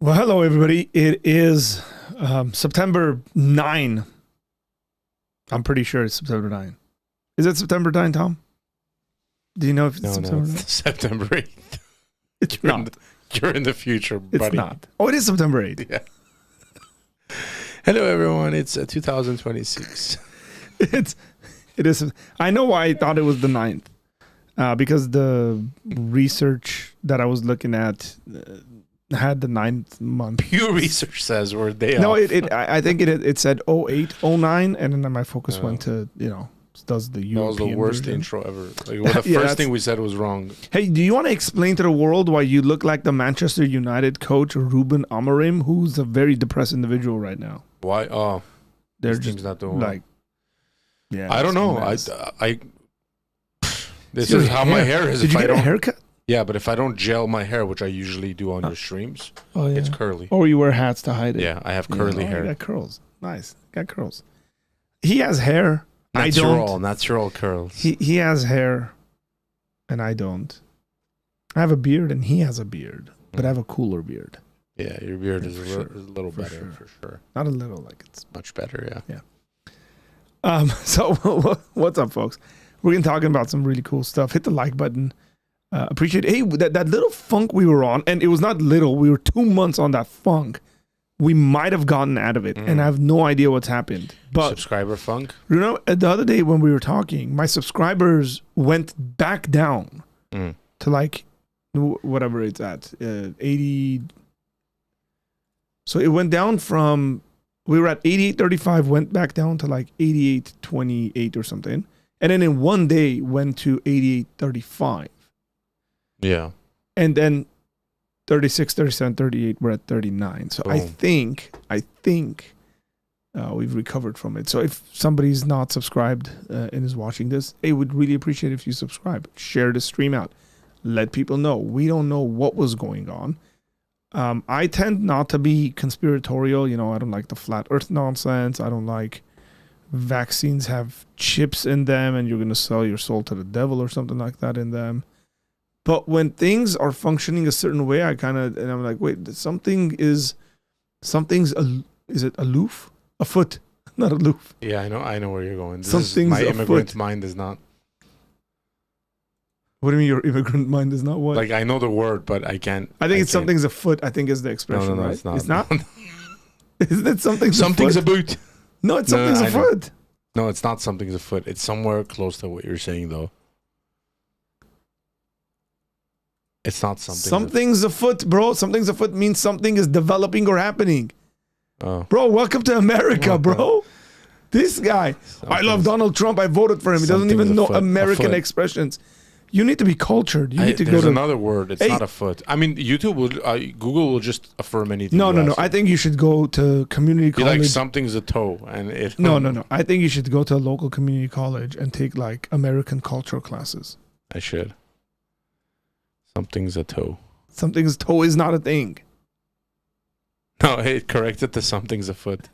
Well, hello, everybody. It is September 9. I'm pretty sure it's September 9. Is it September 9, Tom? Do you know if it's September 9? It's September 8th. It's not. You're in the future, buddy. It's not. Oh, it is September 8th. Yeah. Hello, everyone. It's 2026. It is. I know why I thought it was the 9th. Because the research that I was looking at had the 9th month. Pew Research says we're day No, off. I think it said 08, 09, and then my focus went to, does the European That was the worst version. intro ever. Like, the first thing we said was wrong. Hey, do you want to explain to the world why you look like the Manchester United coach Ruben Amorim, who's a very depressed individual right now? Why? Oh, They're this just thing's not doing like, yeah. I don't know. This is how my hair is. Did you get a haircut? Yeah, but if I don't gel my hair, which I usually do on your streams, it's curly. Or you wear hats to hide it. Yeah, I have curly hair. You got curls. Nice. Got curls. He has hair. I don't. Natural curls. He has hair, and I don't. I have a beard, and he has a beard, but I have a cooler beard. Yeah, your beard is a little For better, sure. for sure. Not a little, like it's Much better, yeah. So what's up, folks? We're going to talking about some really cool stuff. Hit the like button. Appreciate it. Hey, that little funk we were on, and it was not little. We were 2 months on that funk. We might have gotten out of it, and I have no idea what's happened. But subscriber funk? You know, the other day when we were talking, my subscribers went back down to like whatever it's at, 80. So it went down from, we were at 88.35, went back down to like 88.28 or something. And then in one day went to 88.35. Yeah. And then 36, 37, 38, we're at 39. So Boom. I think we've recovered from it. So if somebody's not subscribed and is watching this, I would really appreciate if you subscribe. Share the stream out. Let people know. We don't know what was going on. I tend not to be conspiratorial. I don't like the flat earth nonsense. I don't like vaccines have chips in them and you're going to sell your soul to the devil or something like that in them. But when things are functioning a certain way, I'm like, wait, is it aloof? Afoot, not aloof. Yeah, I know where you're going. Something's my immigrant afoot. mind is not. What do you mean your immigrant mind is not what? Like, I know the word, but I can't. I think something's afoot, I think is the expression, no, right? It's not. It's not? Isn't it something's a afoot? boot. No, it's something's afoot. No, it's not something's afoot. It's somewhere close to what you're saying, though. It's not something. Something's afoot, bro. Something's afoot means something is developing or happening. Oh. Bro, welcome to America, bro. This guy. I love Donald Trump. I voted for him. He doesn't even know American expressions. You need to be cultured. You need to go to... There's another word. It's not afoot. I mean, Google will just affirm anything. No. I think you should go to community college. Like something's a toe. And No. I think you should go to a local community college and take like American culture classes. I should. Something's a toe. Something's toe is not a thing. No, hey, correct it to something's a foot.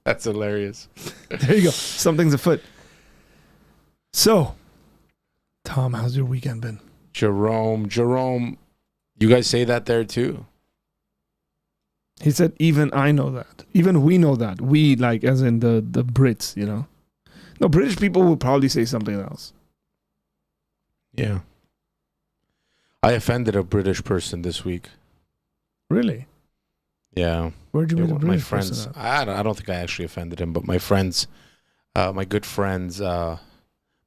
That's hilarious. There you go. Something's a foot. So, Tom, how's your weekend been? Jerome, you guys say that there too? He said, even I know that. Even we know that. We, like, as in the Brits, No, British people will probably say something else. Yeah. I offended a British person this week. Really? Yeah. Where'd you meet a British my friends? person I don't think I actually offended him, but my friends, my good friend's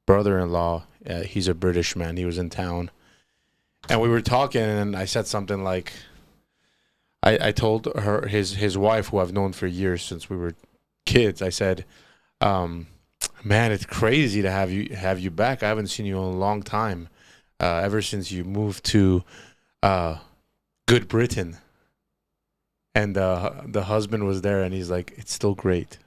brother-in-law, he's a British man. He was in town, and we were talking, and I said something like, I told her his wife, who I've known for years since we were kids. I said, "Man, it's crazy to have you back. I haven't seen you in a long time, ever since you moved to Good Britain." And the husband was there, and he's like, "It's still great."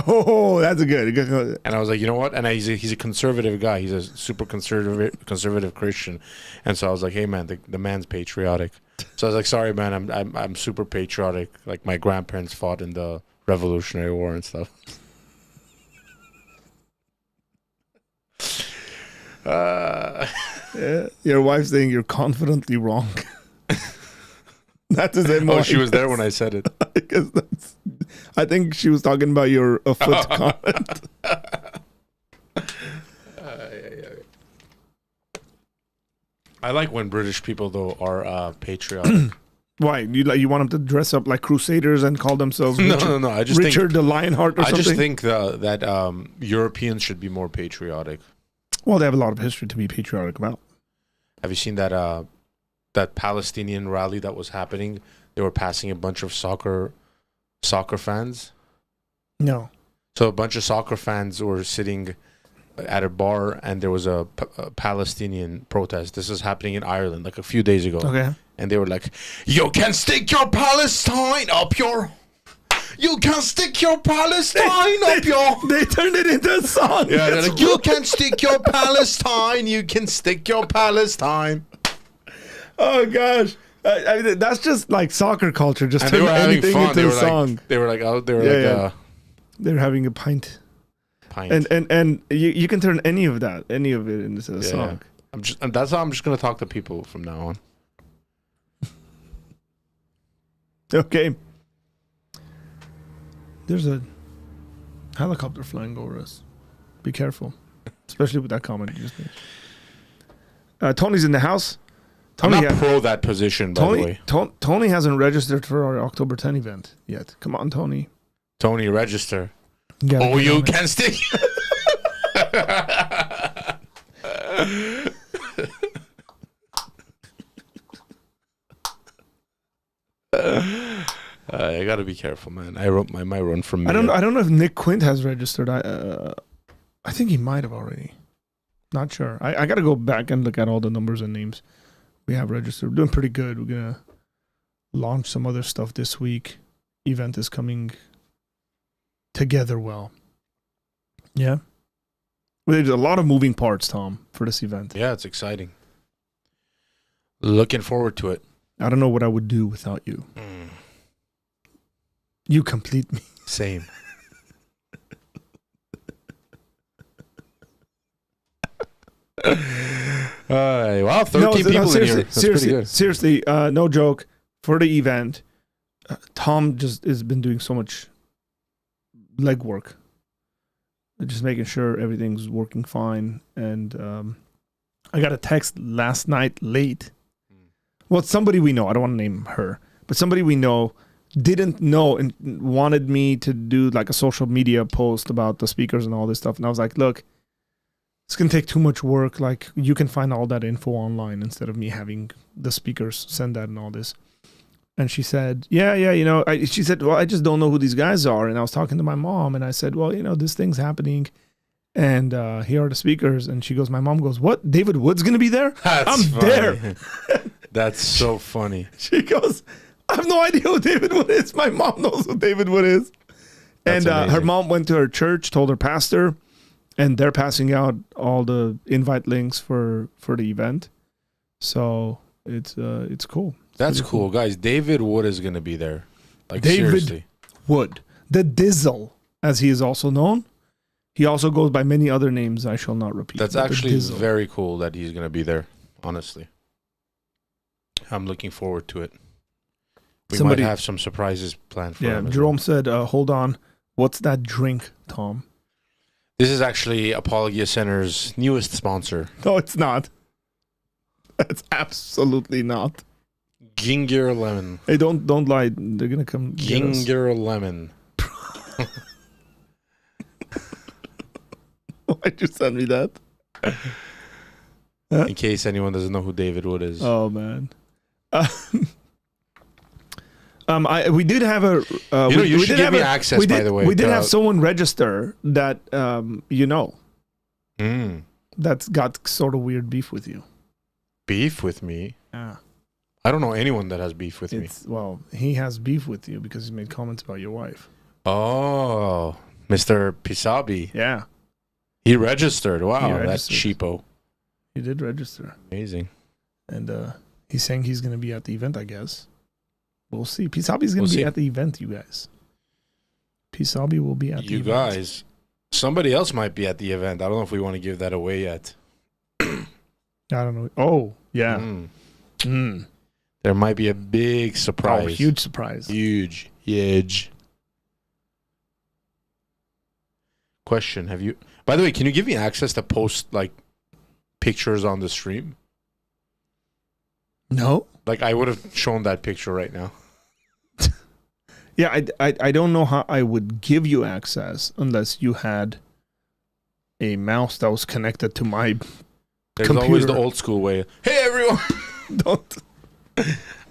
Oh, that's good. And I was like, you know what? And he's a conservative guy. He's a super conservative Christian. And so I was like, hey man, the man's patriotic. So I was like, sorry man, I'm super patriotic. Like my grandparents fought in the Revolutionary War and stuff. Yeah, your wife's saying you're confidently wrong. That's his MO. Oh, she was there when I said it. I think she was talking about your foot comment. I like when British people though are patriotic. Why you want them to dress up like crusaders and call themselves Richard, no. I just Richard the Lionheart or something? I just think that Europeans should be more patriotic. Well, they have a lot of history to be patriotic about. Have you seen that that Palestinian rally that was happening? They were passing a bunch of soccer fans. No. So a bunch of soccer fans were sitting at a bar, and there was a Palestinian protest. This is happening in Ireland, like a few days ago. Okay. And they were like, "You can stick your Palestine up your." You can stick your Palestine up your. They turned it into a song. Yeah, they're like, you can stick your Palestine. You can stick your Palestine. Oh gosh, I mean, that's just like soccer culture. Just and they turn were having anything fun. into a song. They were like out. They were They're having a pint. And you can turn any of it into a song. That's how I'm just gonna talk to people from now on. Okay. There's a helicopter flying over us. Be careful, especially with that comment you just made. Tony's in the house. I'm not pro that position, by the way. Tony hasn't registered for our October 10 event yet. Come on, Tony. Tony, register. You can stick. I gotta be careful, man. I wrote my run from. I don't know if Nick Quint has registered. I think he might have already. Not sure. I gotta go back and look at all the numbers and names we have registered. We're doing pretty good. We're gonna launch some other stuff this week. Event is coming together well. Yeah. Well, there's a lot of moving parts, Tom, for this event. Yeah, it's exciting. Looking forward to it. I don't know what I would do without you. You complete me. Same. Wow, 13 people in here. That's pretty good. Seriously, no joke. For the event, Tom just has been doing so much legwork. Just making sure everything's working fine. And I got a text last night late. Well, somebody we know, I don't want to name her, but somebody we know didn't know and wanted me to do like a social media post about the speakers and all this stuff. And I was like, look, it's going to take too much work. Like, you can find all that info online instead of me having the speakers send that and all this. And she said, yeah, she said, well, I just don't know who these guys are. And I was talking to my mom and I said, well, this thing's happening. And here are the speakers. And she goes, my mom goes, what? David Wood's going to be there? I'm funny. There. That's so funny. She goes, I have no idea who David Wood is. My mom knows who David Wood is. That's and her mom went to her church, told her pastor, and they're passing out all the invite links for the event. So it's cool. That's cool, guys. David Wood is going to be there. Like, David seriously. Wood, the Dizzle, as he is also known. He also goes by many other names I shall not repeat. That's actually very cool that he's going to be there, honestly. I'm looking forward to it. We might have some surprises planned for him. Jerome said, hold on. What's that drink, Tom? This is actually Apologia Center's newest sponsor. No, it's not. It's absolutely not. Ginger lemon. Hey, don't lie. They're going to come Ginger lemon. Why'd you send me that? In case anyone doesn't know who David Wood is. Oh, man. We did have a. You should give me access. By the way, we did have someone register that that's got sort of weird beef with you. Beef with me? Yeah. I don't know anyone that has beef with me. Well, he has beef with you because he made comments about your wife. Oh, Mr. Pisabi. Yeah. He registered. Wow, that's cheapo. He did register. Amazing. And he's saying he's going to be at the event, I guess. We'll see. Pisabi's going to be at the event, you guys. Pisabi will be at the event. You guys, somebody else might be at the event. I don't know if we want to give that away yet. I don't know. Oh, yeah. There might be a big surprise. Oh, huge surprise. Huge. Question: Have you? By the way, can you give me access to post like pictures on the stream? No. Like I would have shown that picture right now. Yeah, I don't know how I would give you access unless you had a mouse that was connected to my There's computer. always the old school way. Hey everyone! Don't.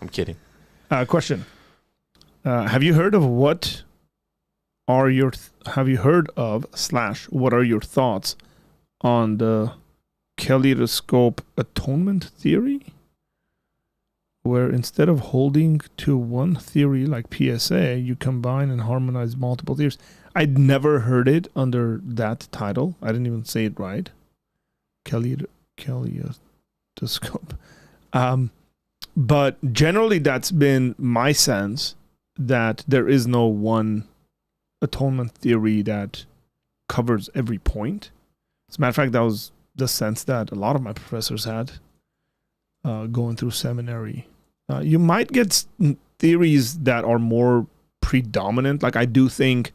I'm kidding. Question: Have you heard of what are your thoughts on the kaleidoscope atonement theory, where instead of holding to one theory like PSA, you combine and harmonize multiple theories? I'd never heard it under that title. I didn't even say it right. Kaleidoscope. But generally, that's been my sense, that there is no one atonement theory that covers every point. As a matter of fact, that was the sense that a lot of my professors had going through seminary. You might get theories that are more predominant. Like I do think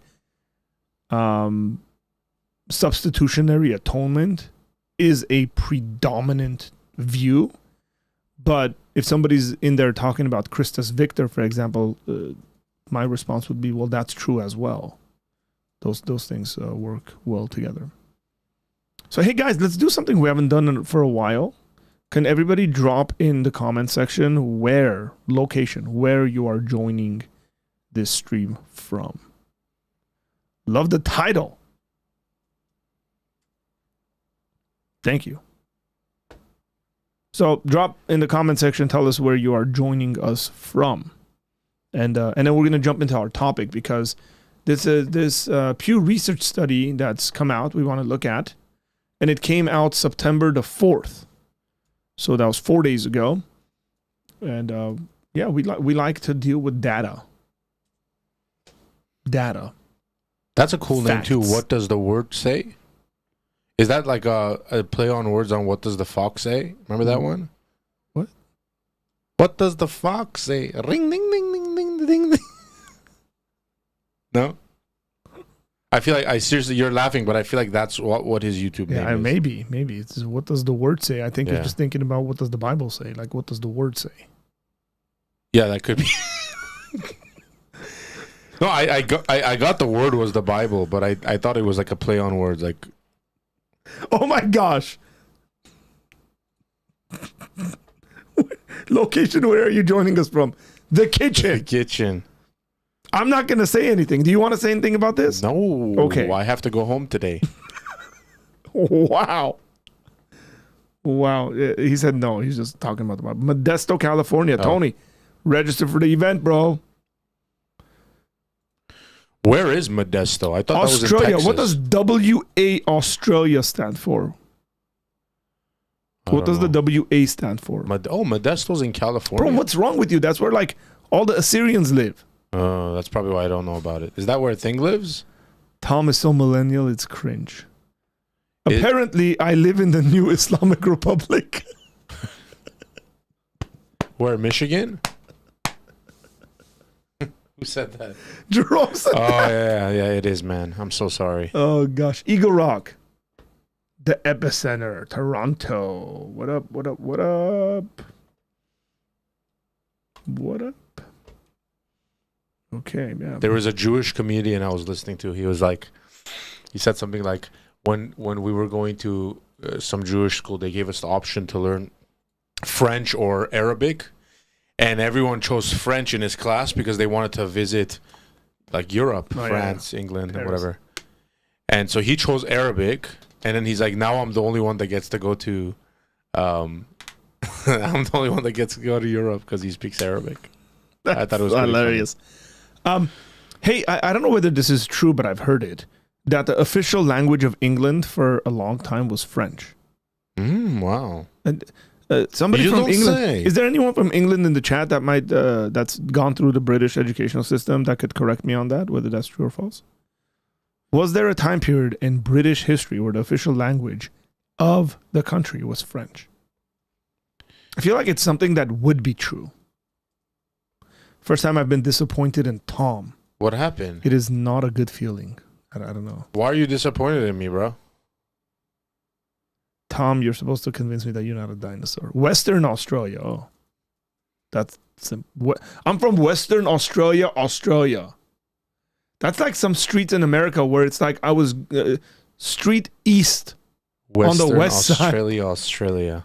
substitutionary atonement is a predominant view. But if somebody's in there talking about Christus Victor, for example, my response would be, well, that's true as well. Those things work well together. So, hey, guys, let's do something we haven't done for a while. Can everybody drop in the comment section where you are joining this stream from? Love the title. Thank you. So drop in the comment section, tell us where you are joining us from. And then we're going to jump into our topic, because this Pew Research study that's come out we want to look at. And it came out September the 4th. So that was 4 days ago. And we like to deal with data. Data. That's a cool Facts. name too. What does the word say? Is that like a play on words on what does the fox say? Remember that one? What? What does the fox say? Ring, ding, ding, ding, ding, ding, ding. No? I feel like seriously, you're laughing, but I feel like that's what his YouTube name is. Maybe. It's what does the word say? I think you're just thinking about what does the Bible say? Like, what does the word say? Yeah, that could be. No, I got the word was the Bible, but I thought it was like a play on words, like. Oh my gosh. Location, where are you joining us from? The kitchen. The kitchen. I'm not going to say anything. Do you want to say anything about this? No. Okay. I have to go home today. Wow. He said no. He's just talking about the Bible. Modesto, California. Tony, register for the event, bro. Where is Modesto? I thought Australia. that was in Texas. What does WA Australia stand for? What does the WA stand for? Modesto's in California. Bro, what's wrong with you? That's where like all the Assyrians live. That's probably why I don't know about it. Is that where Thing lives? Tom is so millennial, it's cringe. Apparently, I live in the new Islamic Republic. Where, Michigan? Who said that? Jerome said that. Yeah, it is, man. I'm so sorry. Oh, gosh. Eagle Rock. The epicenter. Toronto. What up? Okay, yeah. There was a Jewish comedian I was listening to. He said something like, when we were going to some Jewish school, they gave us the option to learn French or Arabic. And everyone chose French in his class because they wanted to visit like Europe, France, England, Paris, and whatever. And so he chose Arabic. And then he's like, now I'm the only one that gets to go to I'm the only one that gets to go to Europe because he speaks Arabic. I thought it was hilarious. Hey, I don't know whether this is true, but I've heard it, that the official language of England for a long time was French. Wow. And somebody from England. Is there anyone from England in the chat that might that's gone through the British educational system that could correct me on that, whether that's true or false? Was there a time period in British history where the official language of the country was French? I feel like it's something that would be true. First time I've been disappointed in Tom. What happened? It is not a good feeling. I don't know. Why are you disappointed in me, bro? Tom, you're supposed to convince me that you're not a dinosaur. Western Australia. Oh, that's I'm from Western Australia, Australia. That's like some streets in America where it's like I was street east on the west side. Australia.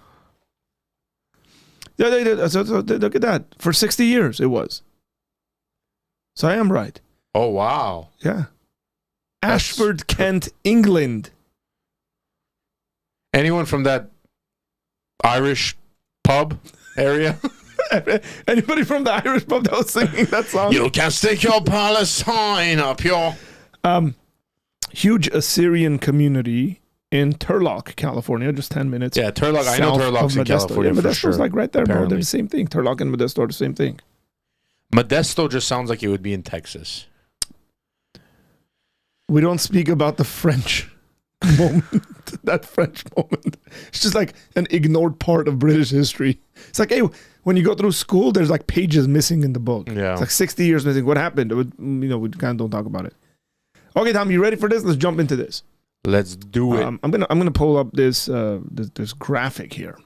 Yeah, look at that. For 60 years, it was. So I am right. Oh, wow. Yeah. Ashford, Kent, England. Anyone from that Irish pub area? Anybody from the Irish pub that was singing that song? You can stick your Palestine up your... Huge Assyrian community in Turlock, California, just 10 minutes. Yeah, Turlock. I know Turlock's in California yeah, for Modesto's sure. like right there, apparently. bro. They're the same thing. Turlock and Modesto are the same thing. Modesto just sounds like it would be in Texas. We don't speak about the French moment, that French moment. It's just like an ignored part of British history. It's like, hey, when you go through school, there's like pages missing in the book. Yeah. It's like 60 years missing. What happened? We kind of don't talk about it. Okay, Tom, you ready for this? Let's jump into this. Let's do it. I'm gonna pull up this this graphic here.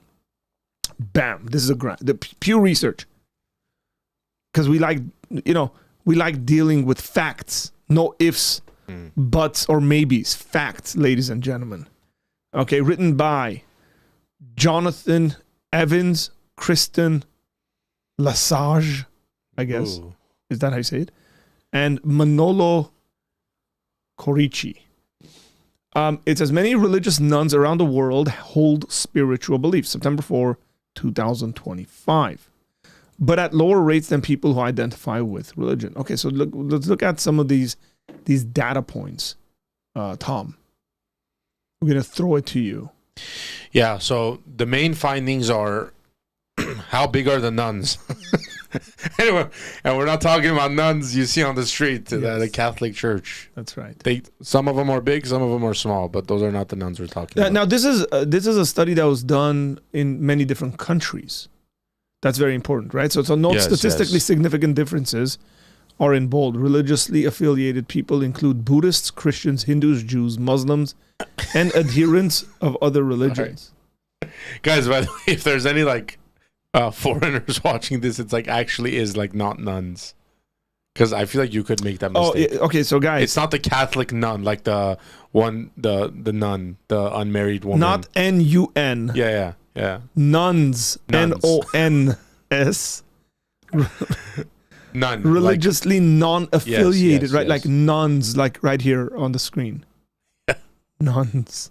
Bam! This is the Pew Research, because we like dealing with facts, no ifs, buts, or maybes. Facts, ladies and gentlemen. Okay, written by Jonathan Evans, Kristen Lesage, I guess. Ooh. Is that how you say it? And Manolo Corici. It says many religious nuns around the world hold spiritual beliefs. September 4, 2025. But at lower rates than people who identify with religion. Okay, so let's look at some of these data points. Tom, we're going to throw it to you. Yeah, so the main findings are how big are the nuns? Anyway, and we're not talking about nuns you see on the street at the Catholic Church. That's right. Some of them are big, some of them are small, but those are not the nuns we're talking about. Now, this is a study that was done in many different countries. That's very important, right? So no statistically significant differences are in bold. Religiously affiliated people include Buddhists, Christians, Hindus, Jews, Muslims, and adherents of other religions. Right. Guys, by the way, if there's any foreigners watching this, it's like actually is like not nuns, because I feel like you could make that mistake. Oh, okay, so guys, it's not the Catholic nun, like the nun, the unmarried woman. Not N-U-N. Yeah. Nuns. N-O-N-S. None. Religiously non-affiliated, yes, right? yes. Like nuns, like right here on the screen. Nuns.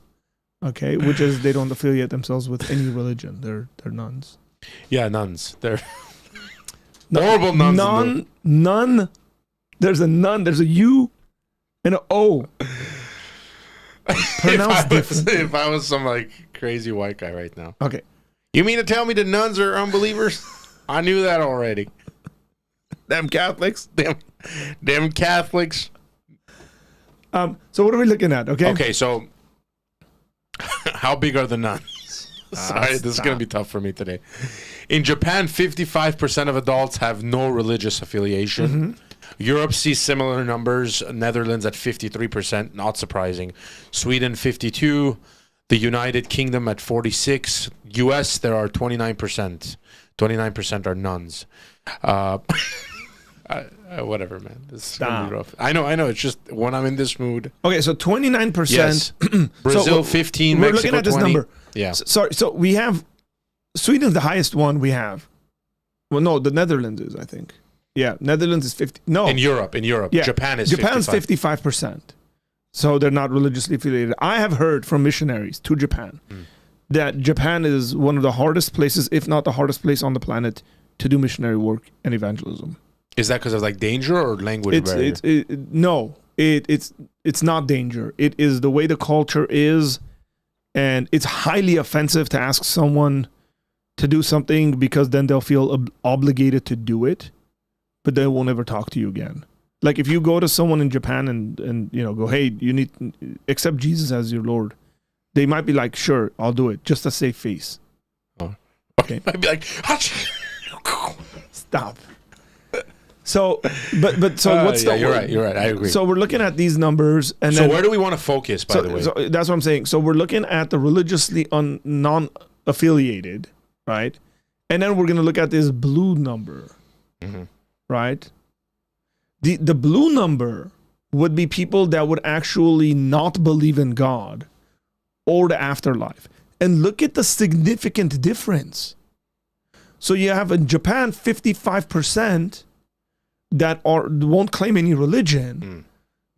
Okay, which is they don't affiliate themselves with any religion. They're nuns. Yeah, nuns. They're horrible nuns. None. There's a nun. There's a U and an O. Pronounced differently. If I was some like crazy white guy right now. Okay. You mean to tell me the nuns are unbelievers? I knew that already. Them Catholics. Them Catholics. So what are we looking at? Okay, so how big are the nuns? Sorry, this is going to be tough for me today. In Japan, 55% of adults have no religious affiliation. Mm-hmm. Europe sees similar numbers. Netherlands at 53%, not surprising. Sweden, 52%. The United Kingdom at 46%. US, there are 29%. 29% are nuns. Whatever, man. This is going to be rough. I know. It's just when I'm in this mood. Okay, so 29%. Yes. Brazil, 15%. We're Mexico, looking at this 20%. number. Yeah. So we have Sweden's the highest one we have. Well, no, the Netherlands is, I think. Yeah, Netherlands is 50. No. In Europe. Yeah. Japan's 55%. So they're not religiously affiliated. I have heard from missionaries to Japan that Japan is one of the hardest places, if not the hardest place on the planet, to do missionary work and evangelism. Is that because of like danger or language barrier? No, it's not danger. It is the way the culture is, and it's highly offensive to ask someone to do something because then they'll feel obligated to do it, but they won't ever talk to you again. Like if you go to someone in Japan and go, hey, you need to accept Jesus as your Lord, they might be like, sure, I'll do it, just to save face. Oh. Okay. I'd be like, stop. So, what's the? You're right. I agree. So we're looking at these numbers, and so then, where do we want to focus? By the way, so that's what I'm saying. So we're looking at the religiously non-affiliated, right? And then we're going to look at this blue number, right? The blue number would be people that would actually not believe in God or the afterlife. And look at the significant difference. So you have in Japan 55% that won't claim any religion,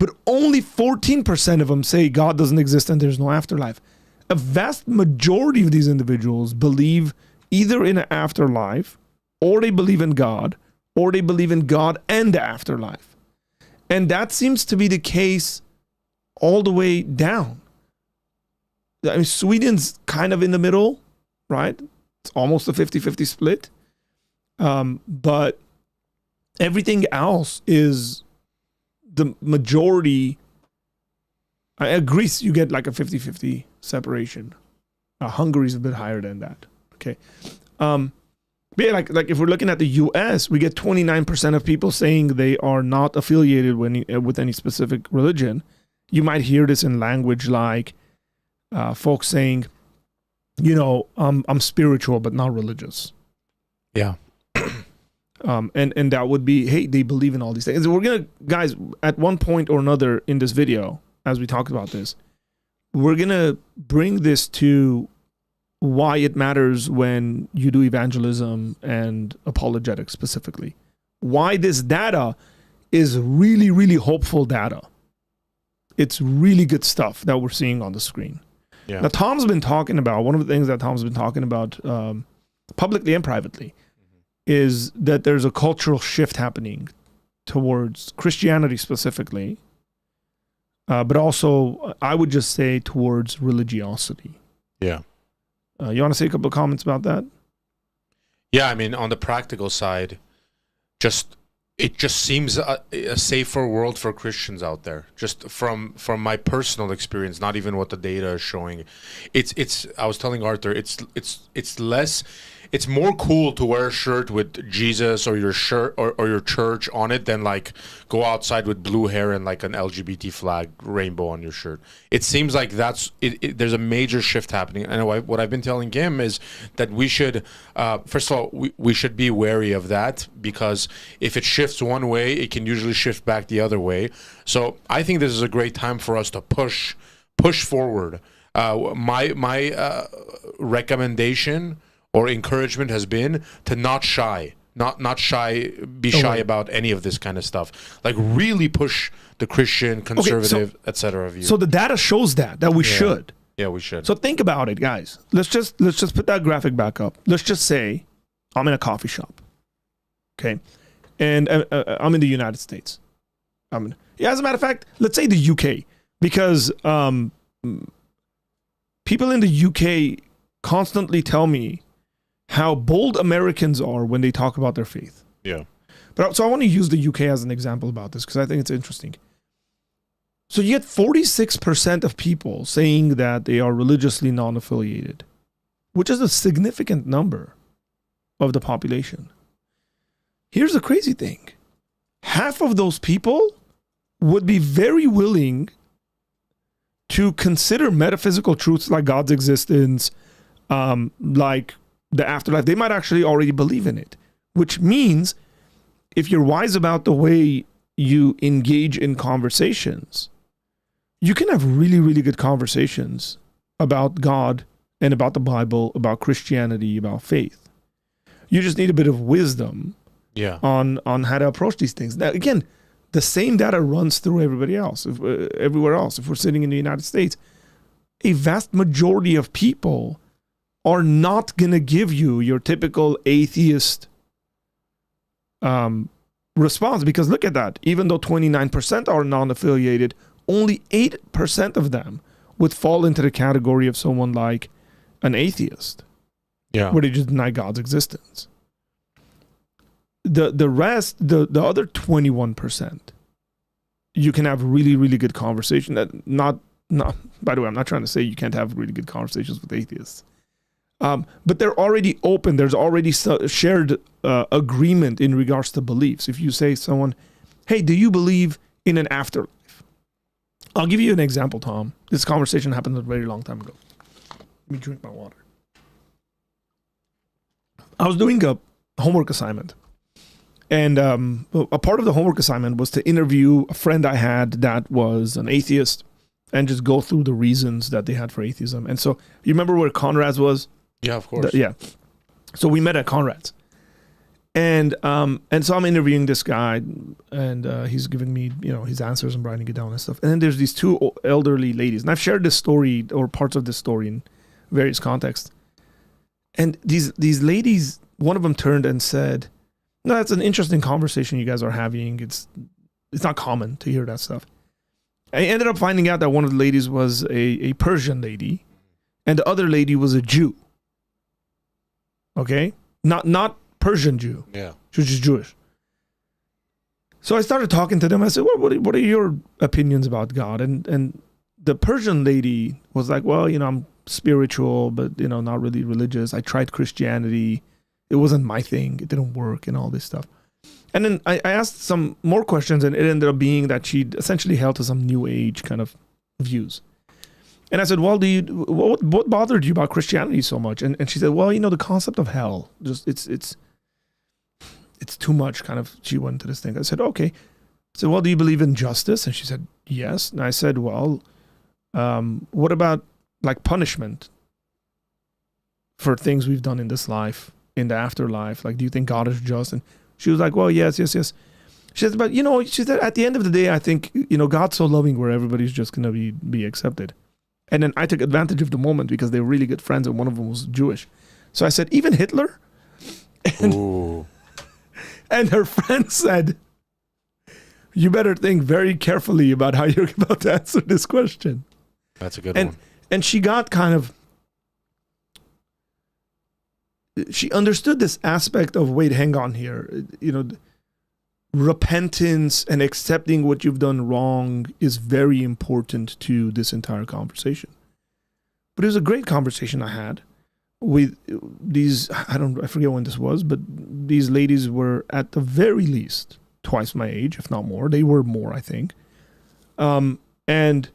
but only 14% of them say God doesn't exist and there's no afterlife. A vast majority of these individuals believe either in an afterlife, or they believe in God, or they believe in God and the afterlife. And that seems to be the case all the way down. I mean, Sweden's kind of in the middle, right? It's almost a 50-50 split. But everything else is the majority. Greece, you get like a 50-50 separation. Hungary's a bit higher than that. Okay. But yeah, like if we're looking at the US, we get 29% of people saying they are not affiliated with any specific religion. You might hear this in language like folks saying, I'm spiritual but not religious. Yeah. And that would be, hey, they believe in all these things. We're gonna, guys, at one point or another in this video, as we talked about this, we're gonna bring this to why it matters when you do evangelism and apologetics specifically. Why this data is really, really hopeful data. It's really good stuff that we're seeing on the screen. Yeah. Now, Tom's been talking about, one of the things that Tom's been talking about publicly and privately is that there's a cultural shift happening towards Christianity specifically, but also, I would just say, towards religiosity. Yeah. You want to say a couple of comments about that? Yeah, I mean, on the practical side, it just seems a safer world for Christians out there. Just from my personal experience, not even what the data is showing. It's. I was telling Arthur, it's less. It's more cool to wear a shirt with Jesus or your shirt or your church on it than like go outside with blue hair and like an LGBT flag rainbow on your shirt. It seems like there's a major shift happening. And what I've been telling him is that we should, first of all, we should be wary of that, because if it shifts one way, it can usually shift back the other way. So I think this is a great time for us to push forward. My recommendation or encouragement has been to not shy about any of this kind of stuff. Like really push the Christian, conservative, etc. view. So the data shows that we should. Yeah, we should. So think about it, guys. Let's just put that graphic back up. Let's just say I'm in a coffee shop, okay, and I'm in the United States. As a matter of fact, let's say the UK, because people in the UK constantly tell me how bold Americans are when they talk about their faith. Yeah. But so I want to use the UK as an example about this because I think it's interesting. So you get 46% of people saying that they are religiously non-affiliated, which is a significant number of the population. Here's the crazy thing. Half of those people would be very willing to consider metaphysical truths like God's existence, like the afterlife. They might actually already believe in it, which means if you're wise about the way you engage in conversations, you can have really, really good conversations about God and about the Bible, about Christianity, about faith. You just need a bit of wisdom on how to approach these things. Now, again, the same data runs through everybody else, everywhere else. If we're sitting in the United States, a vast majority of people are not going to give you your typical atheist response, because look at that. Even though 29% are non-affiliated, only 8% of them would fall into the category of someone like an atheist, where they just deny God's existence. The rest, the other 21%, you can have really, really good conversation. By the way, I'm not trying to say you can't have really good conversations with atheists. But they're already open. There's already shared agreement in regards to beliefs. If you say someone, hey, do you believe in an afterlife? I'll give you an example, Tom. This conversation happened a very long time ago. Let me drink my water. I was doing a homework assignment. And a part of the homework assignment was to interview a friend I had that was an atheist and just go through the reasons that they had for atheism. And so you remember where Conrad's was? Yeah, of course. Yeah. So we met at Conrad's. And so I'm interviewing this guy, and he's giving me, his answers and writing it down and stuff. And then there's these two elderly ladies. And I've shared this story or parts of this story in various contexts. And these ladies, one of them turned and said, no, that's an interesting conversation you guys are having. It's not common to hear that stuff. I ended up finding out that one of the ladies was a Persian lady, and the other lady was a Jew. Okay? Not Persian Jew. Yeah. She was just Jewish. So I started talking to them. I said, what are your opinions about God? And the Persian lady was like, well, I'm spiritual, but, not really religious. I tried Christianity. It wasn't my thing. It didn't work and all this stuff. And then I asked some more questions, and it ended up being that she essentially held to some new age kind of views. And I said, well, what bothered you about Christianity so much? And she said, well, the concept of hell, just it's too much, kind of. She went to this thing. I said, okay. I said, well, do you believe in justice? And she said, yes. And I said, well, what about like punishment for things we've done in this life, in the afterlife? Like, do you think God is just? And she was like, well, yes. She said, but she said, at the end of the day, I think, God's so loving where everybody's just going to be accepted. And then I took advantage of the moment because they were really good friends, and one of them was Jewish. So I said, even Hitler? Ooh. And her friend said, you better think very carefully about how you're about to answer this question. That's a good one. And she got she understood this aspect of, wait, hang on here. Repentance and accepting what you've done wrong is very important to this entire conversation. But it was a great conversation I had with these, I forget when this was, but these ladies were at the very least twice my age, if not more. They were more, I think. And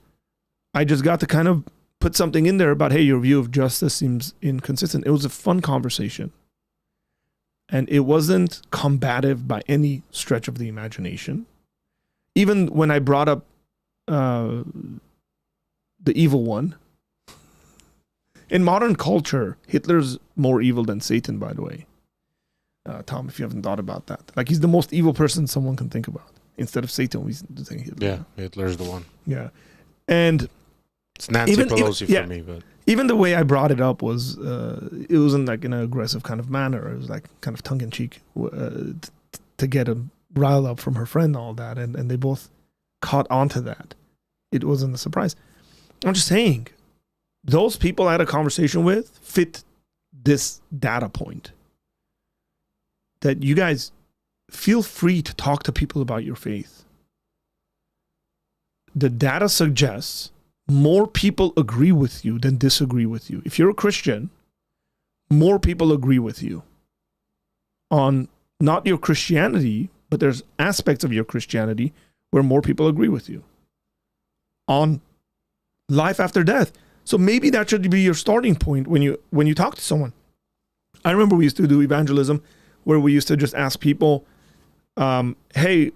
I just got to kind of put something in there about, hey, your view of justice seems inconsistent. It was a fun conversation. And it wasn't combative by any stretch of the imagination. Even when I brought up the evil one, in modern culture, Hitler's more evil than Satan, by the way. Tom, if you haven't thought about that. Like, he's the most evil person someone can think about. Instead of Satan, we think Hitler. Yeah, Hitler's the one. Yeah. And it's Nancy Pelosi for me, but even the way I brought it up was, it wasn't like in an aggressive kind of manner. It was like kind of tongue in cheek to get a rile up from her friend and all that. And they both caught onto that. It wasn't a surprise. I'm just saying, those people I had a conversation with fit this data point. That you guys feel free to talk to people about your faith. The data suggests more people agree with you than disagree with you. If you're a Christian, more people agree with you on not your Christianity, but there's aspects of your Christianity where more people agree with you on life after death. So maybe that should be your starting point when you talk to someone. I remember we used to do evangelism where we used to just ask people, hey,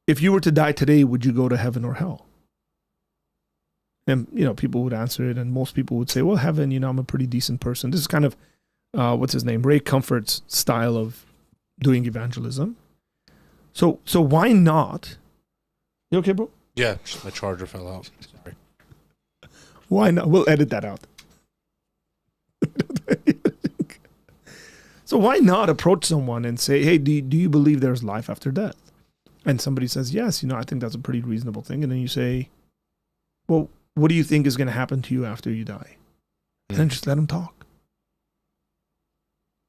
if you were to die today, would you go to heaven or hell? And, people would answer it, and most people would say, well, heaven, I'm a pretty decent person. This is kind of, what's his name? Ray Comfort's style of doing evangelism. So why not? You okay, bro? yeah, my charger fell out. Sorry. Why not? We'll edit that out. So why not approach someone and say, hey, do you believe there's life after death? And somebody says, yes, I think that's a pretty reasonable thing. And then you say, well, what do you think is going to happen to you after you die? And then just let them talk.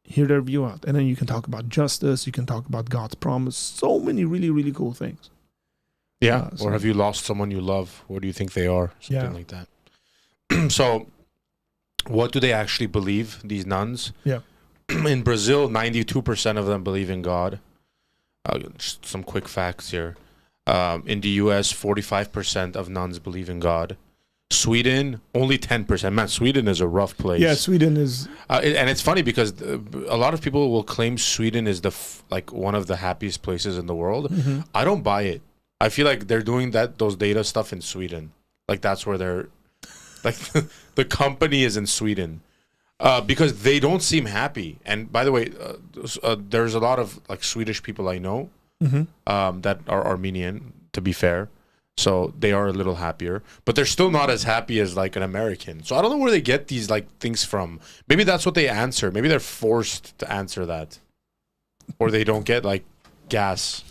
Hear their view out. And then you can talk about justice. You can talk about God's promise. So many really, really cool things. Yeah. Or have you lost someone you love? Where do you think they are? Something like that. So what do they actually believe, these nuns? Yeah. In Brazil, 92% of them believe in God. Just some quick facts here. In the US, 45% of nuns believe in God. Sweden, only 10%. Man, Sweden is a rough place. Yeah, Sweden is. And it's funny because a lot of people will claim Sweden is like one of the happiest places in the world. Mhm. I don't buy it. I feel like they're doing those data stuff in Sweden. Like that's where they're, like the company is in Sweden. Because they don't seem happy. And by the way, there's a lot of like Swedish people I know that are Armenian, to be fair. So they are a little happier, but they're still not as happy as like an American. So I don't know where they get these like things from. Maybe that's what they answer. Maybe they're forced to answer that, or they don't get like gas.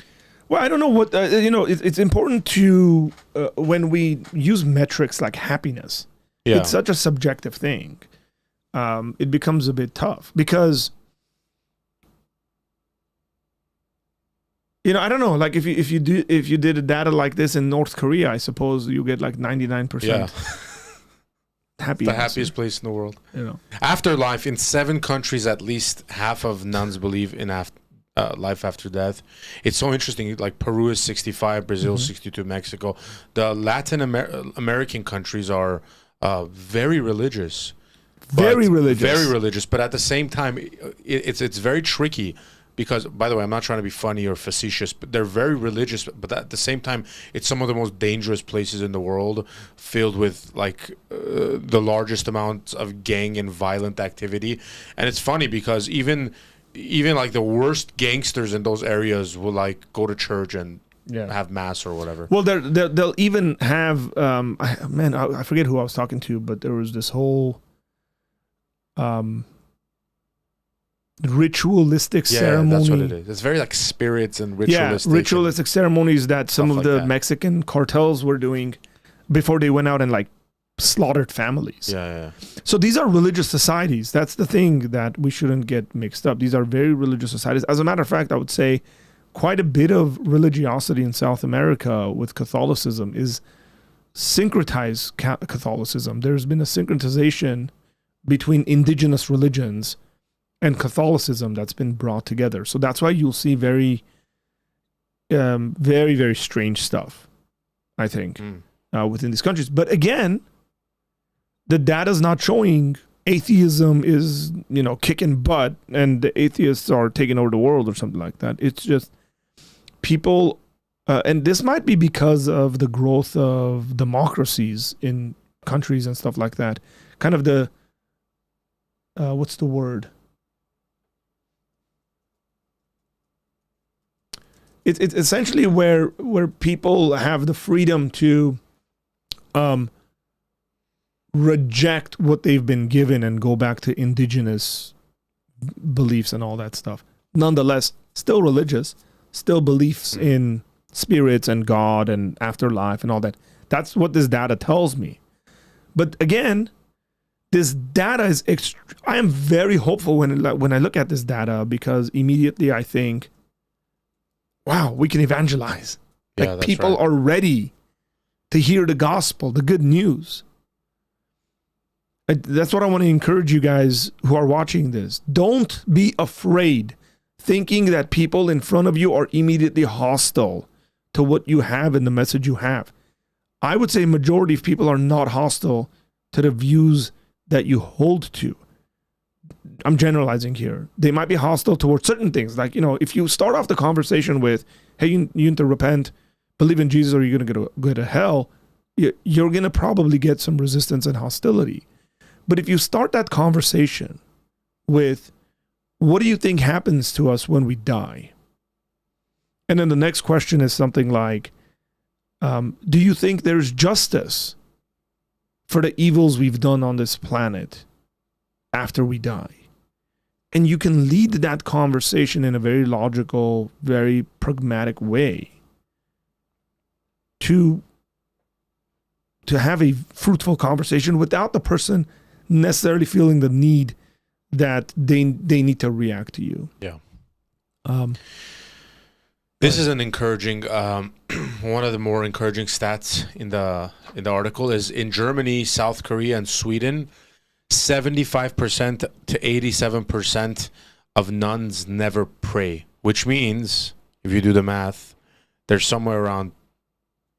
Well, I don't know what, it's important to, when we use metrics like happiness, it's such a subjective thing. It becomes a bit tough because, I don't know. Like if you did a data like this in North Korea, I suppose you get like 99% happy. The happiest place in the world. Afterlife in 7 countries, at least half of nuns believe in life after death. It's so interesting. Like Peru is 65, Brazil 62, Mexico. The Latin American countries are very religious. Very religious, but at the same time, it's very tricky because, by the way, I'm not trying to be funny or facetious, but they're very religious, but at the same time, it's some of the most dangerous places in the world, filled with like the largest amounts of gang and violent activity. And it's funny because even like the worst gangsters in those areas will like go to church and have mass or whatever. Well, they'll even have I forget who I was talking to, but there was this whole ritualistic ceremony. That's what it is. It's very like spirits and ritualistic. Yeah, ritualistic ceremonies that some of the Mexican cartels were doing before they went out and like slaughtered families. Yeah. So these are religious societies. That's the thing that we shouldn't get mixed up. These are very religious societies. As a matter of fact, I would say quite a bit of religiosity in South America with Catholicism is syncretized Catholicism. There's been a synchronization between indigenous religions and Catholicism that's been brought together. So that's why you'll see very, very, very strange stuff, I think, within these countries. But again, the data's not showing atheism is, kicking butt and the atheists are taking over the world or something like that. It's just people, and this might be because of the growth of democracies in countries and stuff like that. Kind of the, what's the word? It's essentially where people have the freedom to reject what they've been given and go back to indigenous beliefs and all that stuff. Nonetheless, still religious, still beliefs in spirits and God and afterlife and all that. That's what this data tells me. But again, this data is I am very hopeful when I look at this data, because immediately I think, wow, we can evangelize. Like people are ready to hear the gospel, the good news. That's what I want to encourage you guys who are watching this. Don't be afraid thinking that people in front of you are immediately hostile to what you have and the message you have. I would say majority of people are not hostile to the views that you hold to. I'm generalizing here. They might be hostile towards certain things. Like, if you start off the conversation with, hey, you need to repent, believe in Jesus, or you're going to go to hell, you're going to probably get some resistance and hostility. But if you start that conversation with, what do you think happens to us when we die? And then the next question is something like, do you think there's justice for the evils we've done on this planet after we die? And you can lead that conversation in a very logical, very pragmatic way to have a fruitful conversation without the person necessarily feeling the need that they need to react to you. Yeah. This is an encouraging, one of the more encouraging stats in the article is in Germany, South Korea, and Sweden, 75% to 87% of nuns never pray, which means, if you do the math, there's somewhere around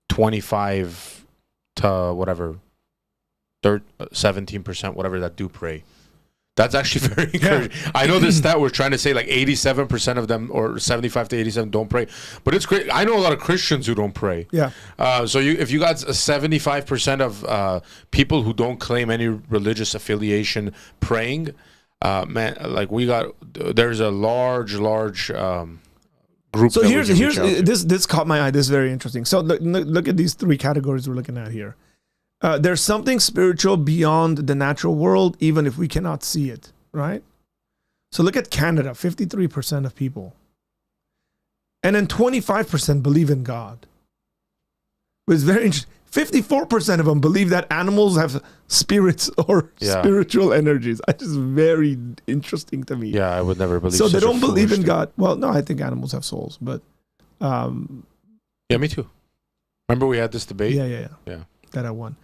25 to whatever, 17%, whatever, that do pray. That's actually very encouraging. Yeah. I know this stat we're trying to say like 87% of them, or 75 to 87 don't pray, but it's great. I know a lot of Christians who don't pray. Yeah. So if you got 75% of people who don't claim any religious affiliation praying, man, like there's a large group. So here's this caught my eye. This is very interesting. So look at these three categories we're looking at here. There's something spiritual beyond the natural world, even if we cannot see it, right? So look at Canada, 53% of people. And then 25% believe in God. But it's very interesting. 54% of them believe that animals have spirits or spiritual energies. It's just very interesting to me. Yeah, I would never believe. So they don't believe in God. Well, no, I think animals have souls, but yeah, me too. Remember we had this debate? Yeah. That I won.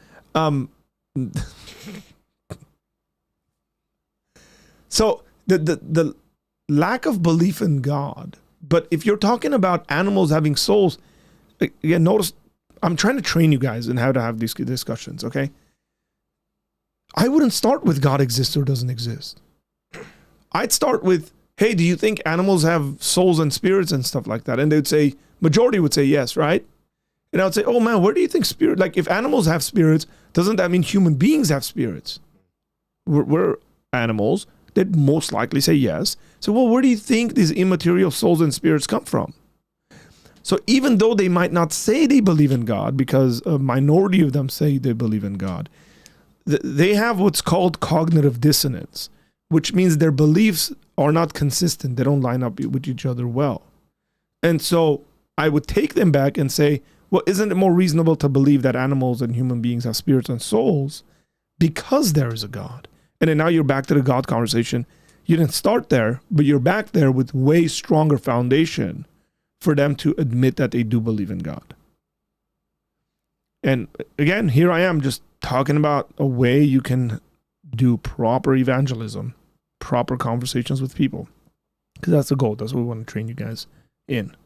So the lack of belief in God, but if you're talking about animals having souls, again, notice I'm trying to train you guys in how to have these discussions, okay? I wouldn't start with God exists or doesn't exist. I'd start with, hey, do you think animals have souls and spirits and stuff like that? And they would say, majority would say yes, right? And I would say, oh man, where do you think spirit, like if animals have spirits, doesn't that mean human beings have spirits? We're animals. They'd most likely say yes. So, well, where do you think these immaterial souls and spirits come from? So even though they might not say they believe in God, because a minority of them say they believe in God, they have what's called cognitive dissonance, which means their beliefs are not consistent. They don't line up with each other well. And so I would take them back and say, well, isn't it more reasonable to believe that animals and human beings have spirits and souls because there is a God? And then now you're back to the God conversation. You didn't start there, but you're back there with way stronger foundation for them to admit that they do believe in God. And again, here I am just talking about a way you can do proper evangelism, proper conversations with people. Because that's the goal. That's what we want to train you guys in.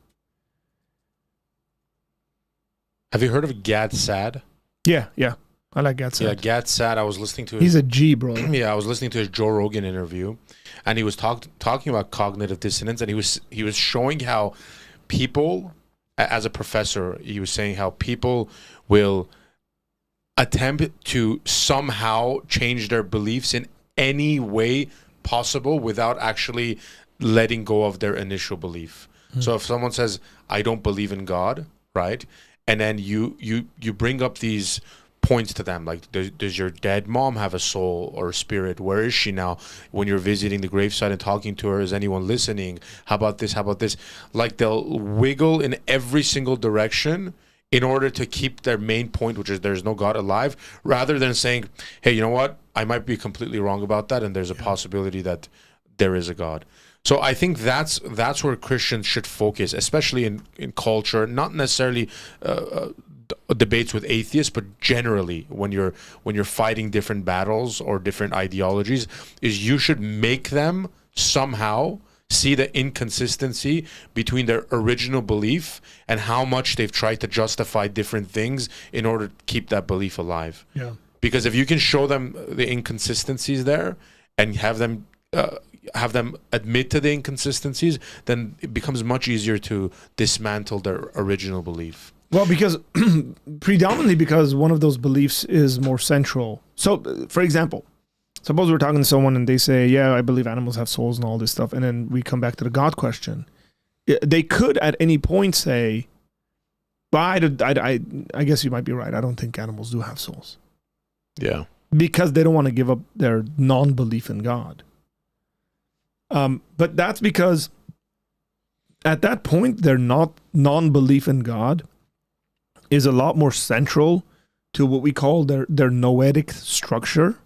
Have you heard of Gad Saad? Yeah. I like Gad Saad. Yeah, Gad Saad. I was listening to He's a G, bro. Yeah, I was listening to his Joe Rogan interview, and he was talking about cognitive dissonance, and he was showing how people, as a professor, he was saying how people will attempt to somehow change their beliefs in any way possible without actually letting go of their initial belief. So if someone says, I don't believe in God, right? And then you bring up these points to them, like, does your dead mom have a soul or a spirit? Where is she now? When you're visiting the gravesite and talking to her, is anyone listening? How about this? How about this? Like, they'll wiggle in every single direction in order to keep their main point, which is there's no God, alive, rather than saying, hey, you know what? I might be completely wrong about that, and there's a possibility that there is a God. So I think that's where Christians should focus, especially in culture, not necessarily debates with atheists, but generally when you're fighting different battles or different ideologies, is you should make them somehow see the inconsistency between their original belief and how much they've tried to justify different things in order to keep that belief alive. Yeah. Because if you can show them the inconsistencies there and have them admit to the inconsistencies, then it becomes much easier to dismantle their original belief. Well, because predominantly because one of those beliefs is more central. So, for example, suppose we're talking to someone and they say, yeah, I believe animals have souls and all this stuff. And then we come back to the God question. They could at any point say, well, I guess you might be right. I don't think animals do have souls. Yeah. Because they don't want to give up their non-belief in God. But that's because at that point, their non-belief in God is a lot more central to what we call their noetic structure.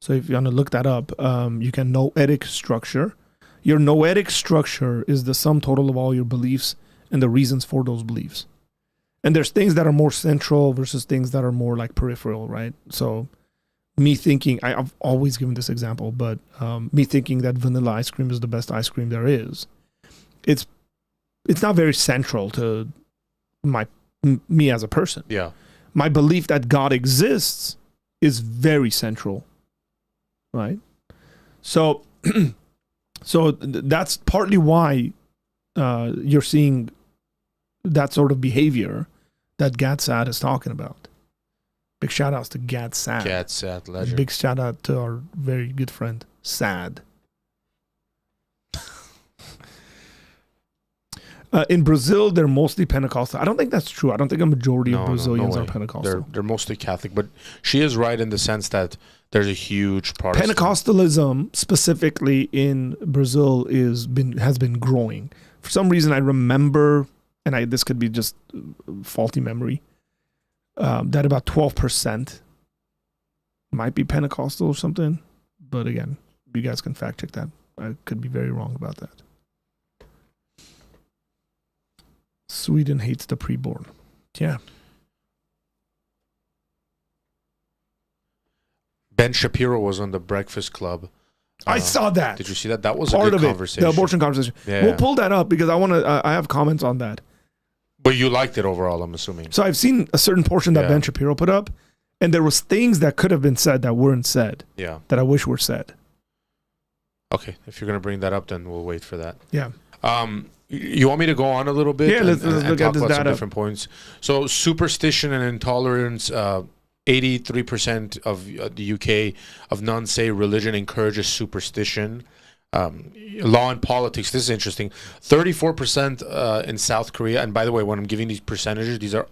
So if you want to look that up, you can noetic structure. Your noetic structure is the sum total of all your beliefs and the reasons for those beliefs. And there's things that are more central versus things that are more like peripheral, right? So me thinking, I've always given this example, but me thinking that vanilla ice cream is the best ice cream there is, it's not very central to me as a person. Yeah. My belief that God exists is very central, right? So, that's partly why you're seeing that sort of behavior that Gad Sad is talking about. Big shout outs to Gad Sad. Gad Sad, legend. Big shout out to our very good friend Sad. In Brazil, they're mostly Pentecostal. I don't think that's true. I don't think a majority of Brazilians are Pentecostal. They're mostly Catholic, but she is right in the sense that there's a huge Protestant. Pentecostalism, specifically in Brazil, has been growing. For some reason, I remember, and this could be just faulty memory, that about 12% might be Pentecostal or something. But again, you guys can fact check that. I could be very wrong about that. Sweden hates the preborn. Yeah. Ben Shapiro was on the Breakfast Club. I saw that. Did you see that? That was part a good of conversation. The abortion conversation. Yeah. We'll pull that up because I have comments on that. But you liked it overall, I'm assuming. So I've seen a certain portion that Ben Shapiro put up, and there was things that could have been said that weren't said. Yeah. That I wish were said. Okay, if you're going to bring that up, then we'll wait for that. Yeah. You want me to go on a little bit? Yeah, let's look at this about some data. different points. So superstition and intolerance, 83% of the UK of nuns say religion encourages superstition. Law and politics, this is interesting. 34% in South Korea. And by the way, when I'm giving these percentages, these are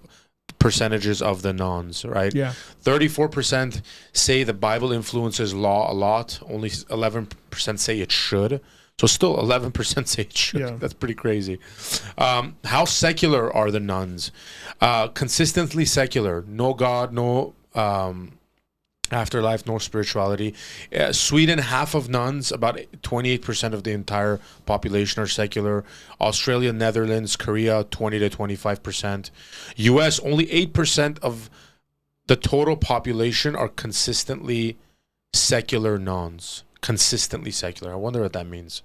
percentages of the nuns, right? Yeah. 34% say the Bible influences law a lot. Only 11% say it should. So still 11% say it should. Yeah. That's pretty crazy. How secular are the nuns? Consistently secular. No God, no afterlife, no spirituality. Sweden, half of nuns, about 28% of the entire population are secular. Australia, Netherlands, Korea, 20 to 25%. US, only 8% of the total population are consistently secular nuns. Consistently secular. I wonder what that means.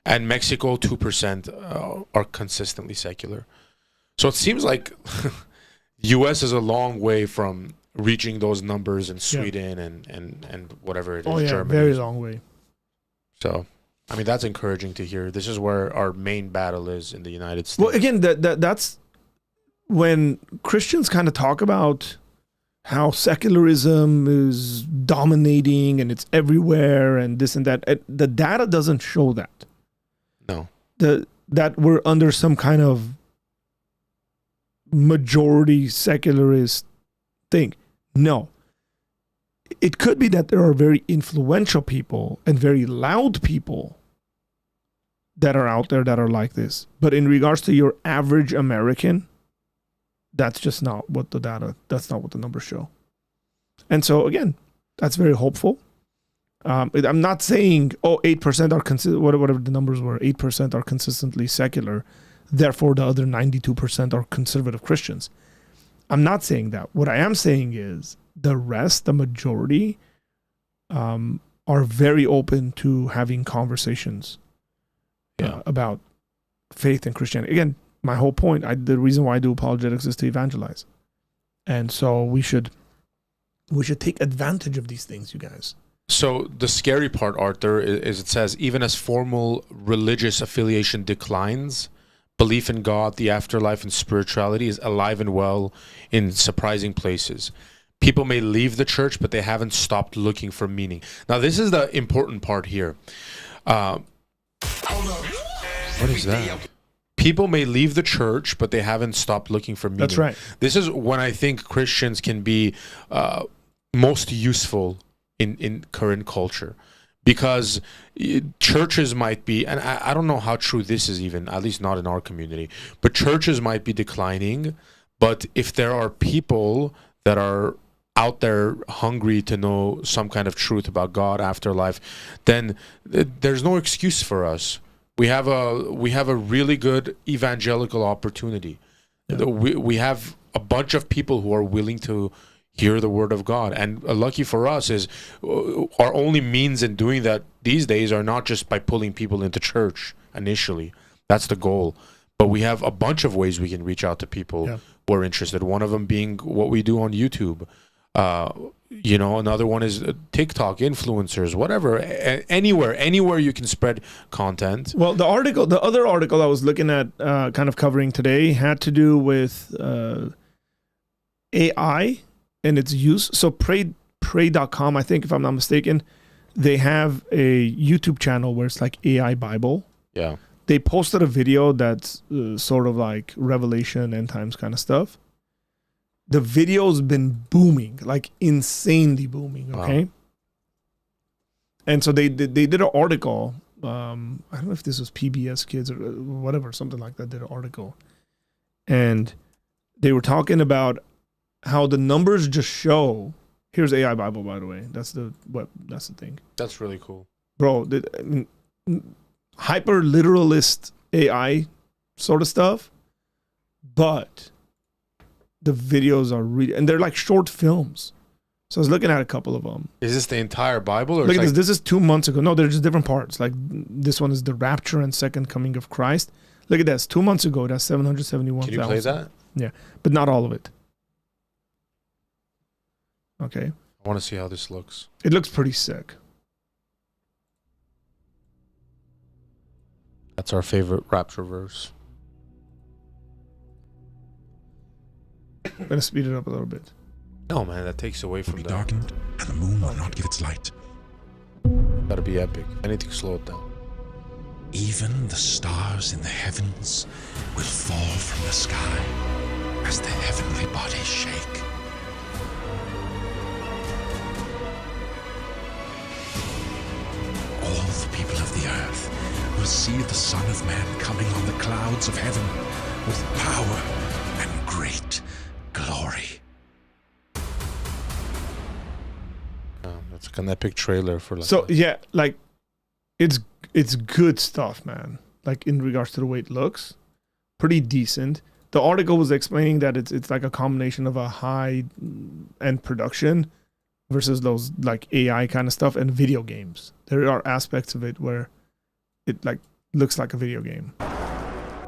And Mexico, 2% are consistently secular. So it seems like US is a long way from reaching those numbers in Sweden and whatever it is. Oh yeah, Germany. very long way. So, I mean, that's encouraging to hear. This is where our main battle is in the United States. Well, again, that's when Christians kind of talk about how secularism is dominating and it's everywhere and this and that. The data doesn't show that. No. That we're under some kind of majority secularist thing. No. It could be that there are very influential people and very loud people that are out there that are like this. But in regards to your average American, that's just not what that's not what the numbers show. And so again, that's very hopeful. I'm not saying, 8% are whatever the numbers were, 8% are consistently secular. Therefore, the other 92% are conservative Christians. I'm not saying that. What I am saying is the rest, the majority, are very open to having conversations about faith and Christianity. Again, my whole point, the reason why I do apologetics is to evangelize. And so we should take advantage of these things, you guys. So the scary part, Arthur, is it says, even as formal religious affiliation declines, belief in God, the afterlife, and spirituality is alive and well in surprising places. People may leave the church, but they haven't stopped looking for meaning. Now, this is the important part here. What is that? People may leave the church, but they haven't stopped looking for meaning. That's right. This is when I think Christians can be most useful in current culture, because churches might be, and I don't know how true this is even, at least not in our community, but churches might be declining. But if there are people that are out there hungry to know some kind of truth about God, afterlife, then there's no excuse for us. We have a really good evangelical opportunity. Yeah. We have a bunch of people who are willing to hear the word of God. And lucky for us is our only means in doing that these days are not just by pulling people into church initially. That's the goal. But we have a bunch of ways we can reach out to people who are interested. One of them being what we do on YouTube. Another one is TikTok, influencers, whatever, anywhere you can spread content. Well, the other article I was looking at, kind of covering today, had to do with AI and its use. So pray.com, I think, if I'm not mistaken, they have a YouTube channel where it's like AI Bible. Yeah. They posted a video that's sort of like Revelation, end times kind of stuff. The video's been booming, like insanely booming, okay? Wow. And so they did an article. I don't know if this was PBS Kids or whatever, something like that, did an article. And they were talking about how the numbers just show. Here's AI Bible, by the way. That's the thing. That's really cool. Bro, hyper literalist AI sort of stuff, but the videos are really, and they're like short films. So I was looking at a couple of them. Is this the entire Bible? Or look at this. This is 2 months ago. No, they're just different parts. Like this one is the rapture and second coming of Christ. Look at this. 2 months ago, that's 771,000. Can you play that? Yeah, but not all of it. Okay. I want to see how this looks. It looks pretty sick. That's our rapture verse. I'm going to speed it up a little bit. No, man, that takes away from that. Darkened, and the moon will not give its light. Gotta be epic. Anything slow it down. Even the stars in the heavens will fall from the sky as the heavenly bodies shake. All the people of the earth will see the Son of Man coming on the clouds of heaven with power and great glory. That's like an epic trailer for like. So yeah, like it's good stuff, man. Like in regards to the way it looks, pretty decent. The article was explaining that it's like a combination of a high end production versus those like AI kind of stuff and video games. There are aspects of it where it like looks like a video game,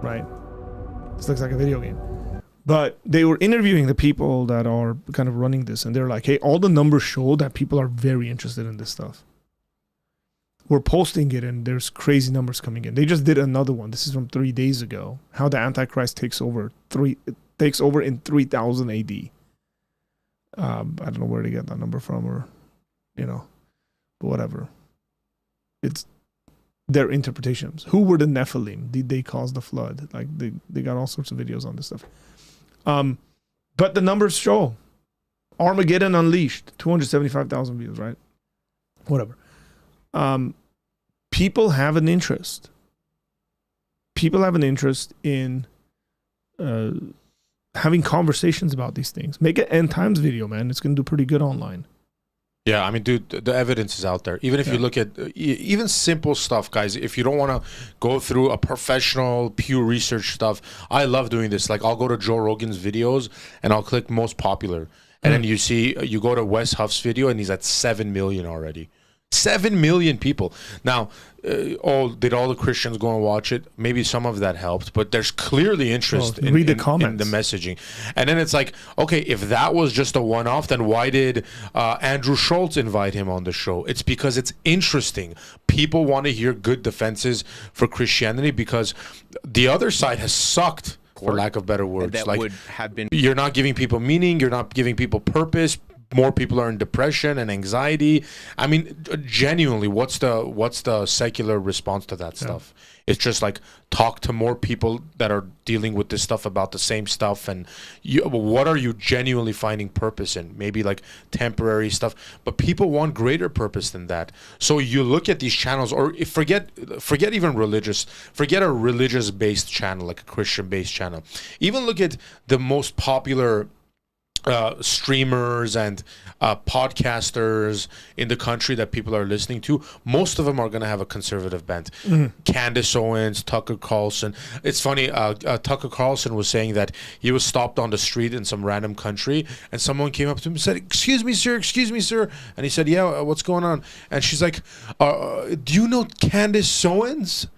right? This looks like a video game. But they were interviewing the people that are kind of running this, and they're like, hey, all the numbers show that people are very interested in this stuff. We're posting it, and there's crazy numbers coming in. They just did another one. This is from 3 days ago. How the Antichrist takes over in 3000 AD. I don't know where to get that number from, or, but whatever. It's their interpretations. Who were the Nephilim? Did they cause the flood? Like they got all sorts of videos on this stuff. But the numbers show Armageddon Unleashed, 275,000 views, right? Whatever. People have an interest. People have an interest in having conversations about these things. Make an end times video, man. It's going to do pretty good online. Yeah, I mean, dude, the evidence is out there. Even if you look at even simple stuff, guys, if you don't want to go through a professional Pew Research stuff, I love doing this. Like, I'll go to Joe Rogan's videos and I'll click most popular. And then you go to Wes Huff's video and he's at 7 million already. 7 million people. Now, did all the Christians go and watch it? Maybe some of that helped, but there's clearly interest in the messaging. And then it's like, okay, if that was just a one-off, then why did Andrew Schultz invite him on the show? It's because it's interesting. People want to hear good defenses for Christianity because the other side has sucked, for lack of better words. That like, would have been. You're not giving people meaning. You're not giving people purpose. More people are in depression and anxiety. I mean, genuinely, what's the secular response to that stuff? It's just like talk to more people that are dealing with this stuff about the same stuff. And what are you genuinely finding purpose in? Maybe like temporary stuff, but people want greater purpose than that. So you look at these channels, or forget even religious, forget a religious based channel like a Christian based channel. Even look at the most popular streamers and podcasters in the country that people are listening to, most of them are going to have a conservative bent. Candace Owens, Tucker Carlson. It's funny, Tucker Carlson was saying that he was stopped on the street in some random country, and someone came up to him and said, excuse me, sir. And he said, yeah, what's going on? And she's like, do you know Candace Owens?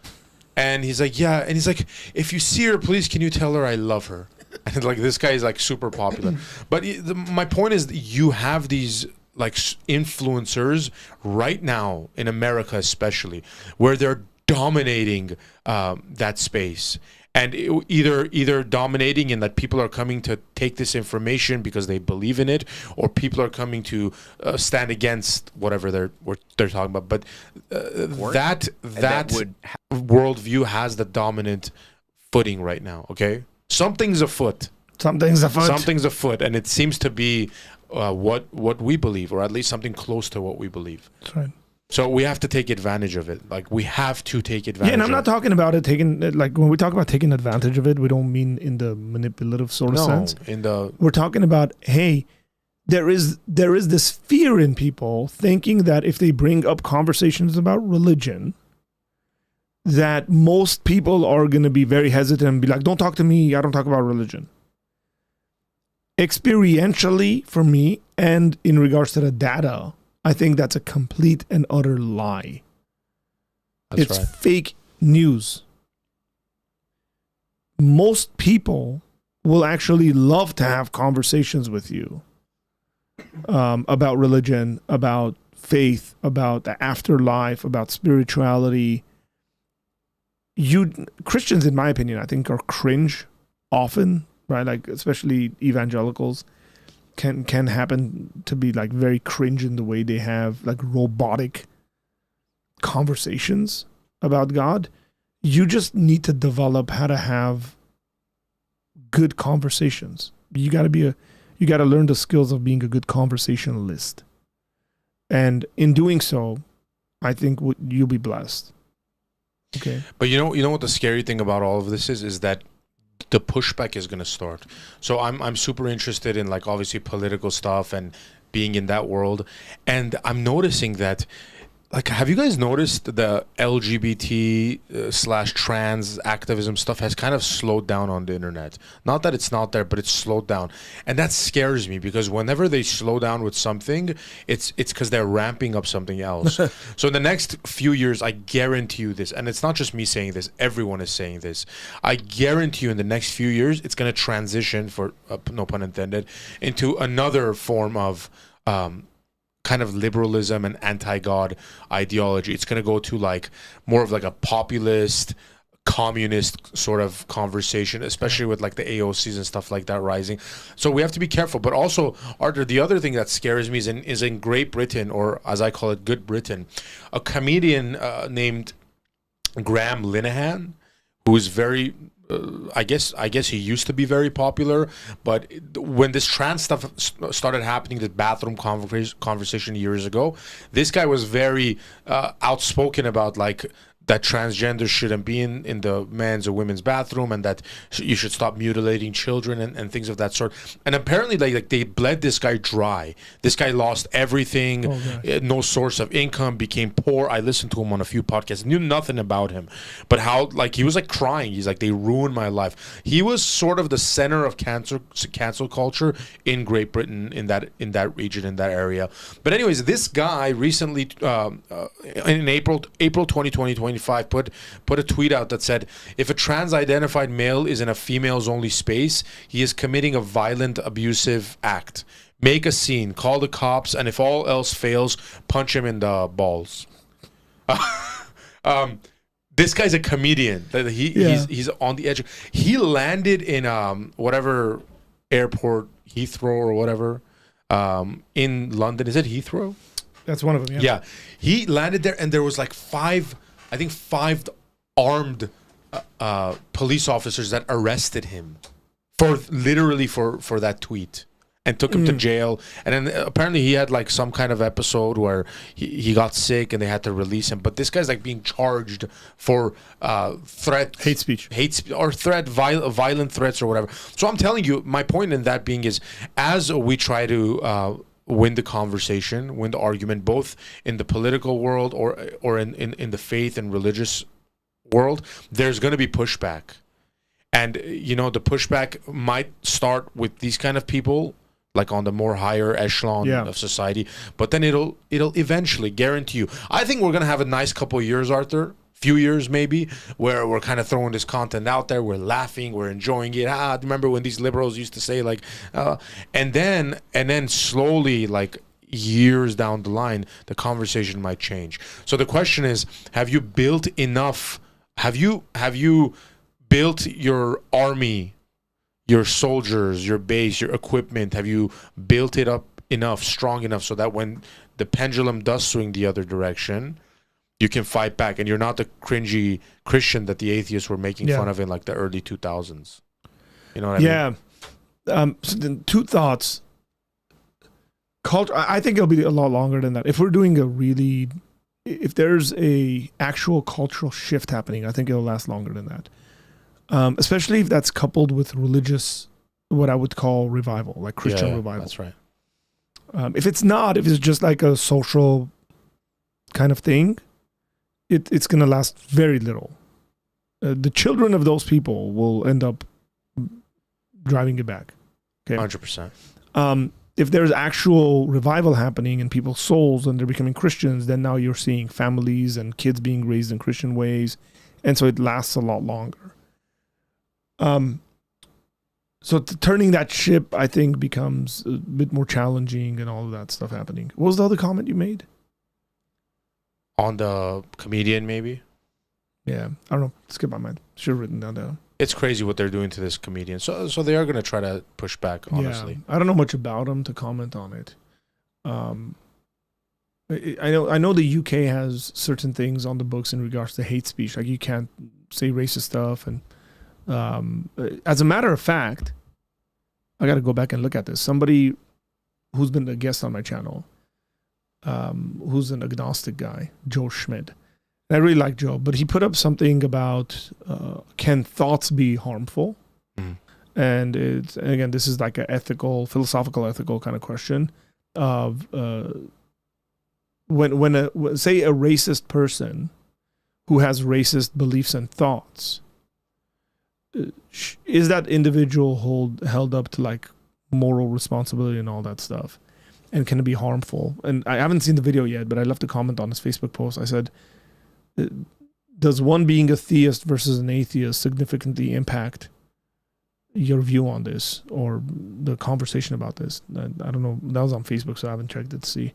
And he's like, yeah. And he's like, if you see her, please, can you tell her I love her? And like, this guy is like super popular. But my point is, you have these like influencers right now in America, especially, where they're dominating that space. And either dominating in that people are coming to take this information because they believe in it, or people are coming to stand against whatever they're talking about. But that worldview has the dominant footing right now. Okay, something's afoot. Something's afoot, and it seems to be what we believe, or at least something close to what we believe. That's right. So we have to take advantage of it. Like, we have to take advantage. Yeah, and I'm not talking about it taking, like, when we talk about taking advantage of it, we don't mean in the manipulative sort of sense. We're talking about, hey, there is this fear in people thinking that if they bring up conversations about religion, that most people are going to be very hesitant and be like, don't talk to me, I don't talk about religion. Experientially, for me, and in regards to the data, I think that's a complete and utter lie. It's right. Fake news. Most people will actually love to have conversations with you about religion, about faith, about the afterlife, about spirituality. Christians, in my opinion, I think are cringe often, right? Like, especially evangelicals can happen to be like very cringe in the way they have like robotic conversations about God. You just need to develop how to have good conversations. You got to learn the skills of being a good conversationalist. And in doing so, I think you'll be blessed. Okay. But you know what the scary thing about all of this is that the pushback is going to start. So I'm super interested in, like, obviously political stuff and being in that world. And I'm noticing that, like, have you guys noticed the LGBT / trans activism stuff has kind of slowed down on the internet? Not that it's not there, but it's slowed down. And that scares me, because whenever they slow down with something, it's because they're ramping up something else. So in the next few years, I guarantee you this, and it's not just me saying this, everyone is saying this. I guarantee you in the next few years, it's going to transition, for no pun intended, into another form of kind of liberalism and anti-God ideology. It's going to go to like more of like a populist, communist sort of conversation, especially with like the AOCs and stuff like that rising. So we have to be careful. But also, Arthur, the other thing that scares me is in Great Britain, or as I call it, Good Britain, a comedian named Graham Linehan, who is very I guess he used to be very popular, but when this trans stuff started happening, this bathroom conversation years ago, this guy was very outspoken about, like, that transgender shouldn't be in the men's or women's bathroom, and that you should stop mutilating children and things of that sort. And apparently, like they bled this guy dry. This guy lost everything, no source of income, became poor. I listened to him on a few podcasts, knew nothing about him, but how, like, he was like crying. He's like, they ruined my life. He was sort of the center of cancel culture in Great Britain, in that region, in that area. But anyways, this guy recently, in April 2020, put a tweet out that said, if a trans-identified male is in a females only space, he is committing a violent, abusive act. Make a scene, call the cops, and if all else fails, punch him in the balls. This guy's a comedian. He's on the edge. He landed in whatever airport, Heathrow or whatever, in London. Is it Heathrow? That's one of them. Yeah. He landed there, and there was like five armed police officers that arrested him for that tweet. and took him to jail. And then apparently he had like some kind of episode where he got sick and they had to release him. But this guy's like being charged for hate speech, violent threats or whatever. So I'm telling you, my point in that being is, as we try to win the conversation, win the argument, both in the political world or in the faith and religious world, there's going to be pushback. And, you know, the pushback might start with these kind of people, like on the more higher echelon of society, but then it'll eventually, guarantee you. I think we're going to have a nice couple of years, Arthur, few years maybe, where we're kind of throwing this content out there, we're laughing, we're enjoying it. Remember when these liberals used to say like, and then slowly, like years down the line, the conversation might change. So the question is, have you built enough? Have you built your army, your soldiers, your base, your equipment? Have you built it up enough, strong enough, so that when the pendulum does swing the other direction, you can fight back, and you're not the cringy Christian that the atheists were making fun of in like the early 2000s? You know what I mean? So then two thoughts. Culture, I think it'll be a lot longer than that. If we're doing if there's a actual cultural shift happening, I think it'll last longer than that. Especially if that's coupled with religious, what I would call revival, like Christian revival. That's right. If it's just like a social kind of thing, it's going to last very little. The children of those people will end up driving it back. Okay, 100%. If there's actual revival happening in people's souls and they're becoming Christians, then now you're seeing families and kids being raised in Christian ways, and so it lasts a lot longer. So turning that ship, I think, becomes a bit more challenging and all of that stuff happening. What was the other comment you made? On the comedian, maybe? Yeah, I don't know. Skip my mind. Should have written that down. It's crazy what they're doing to this comedian. So they are going to try to push back, honestly. Yeah, I don't know much about him to comment on it. I know the UK has certain things on the books in regards to hate speech. Like you can't say racist stuff. And as a matter of fact, I got to go back and look at this. Somebody who's been a guest on my channel, who's an agnostic guy, Joe Schmidt. I really like Joe, but he put up something about can thoughts be harmful? And again, this is like a philosophical ethical kind of question of when say a racist person who has racist beliefs and thoughts, is that individual held up to like moral responsibility and all that stuff? And can it be harmful? And I haven't seen the video yet, but I left a comment on his Facebook post. I said, does one being a theist versus an atheist significantly impact your view on this or the conversation about this? I don't know. That was on Facebook, so I haven't checked it to see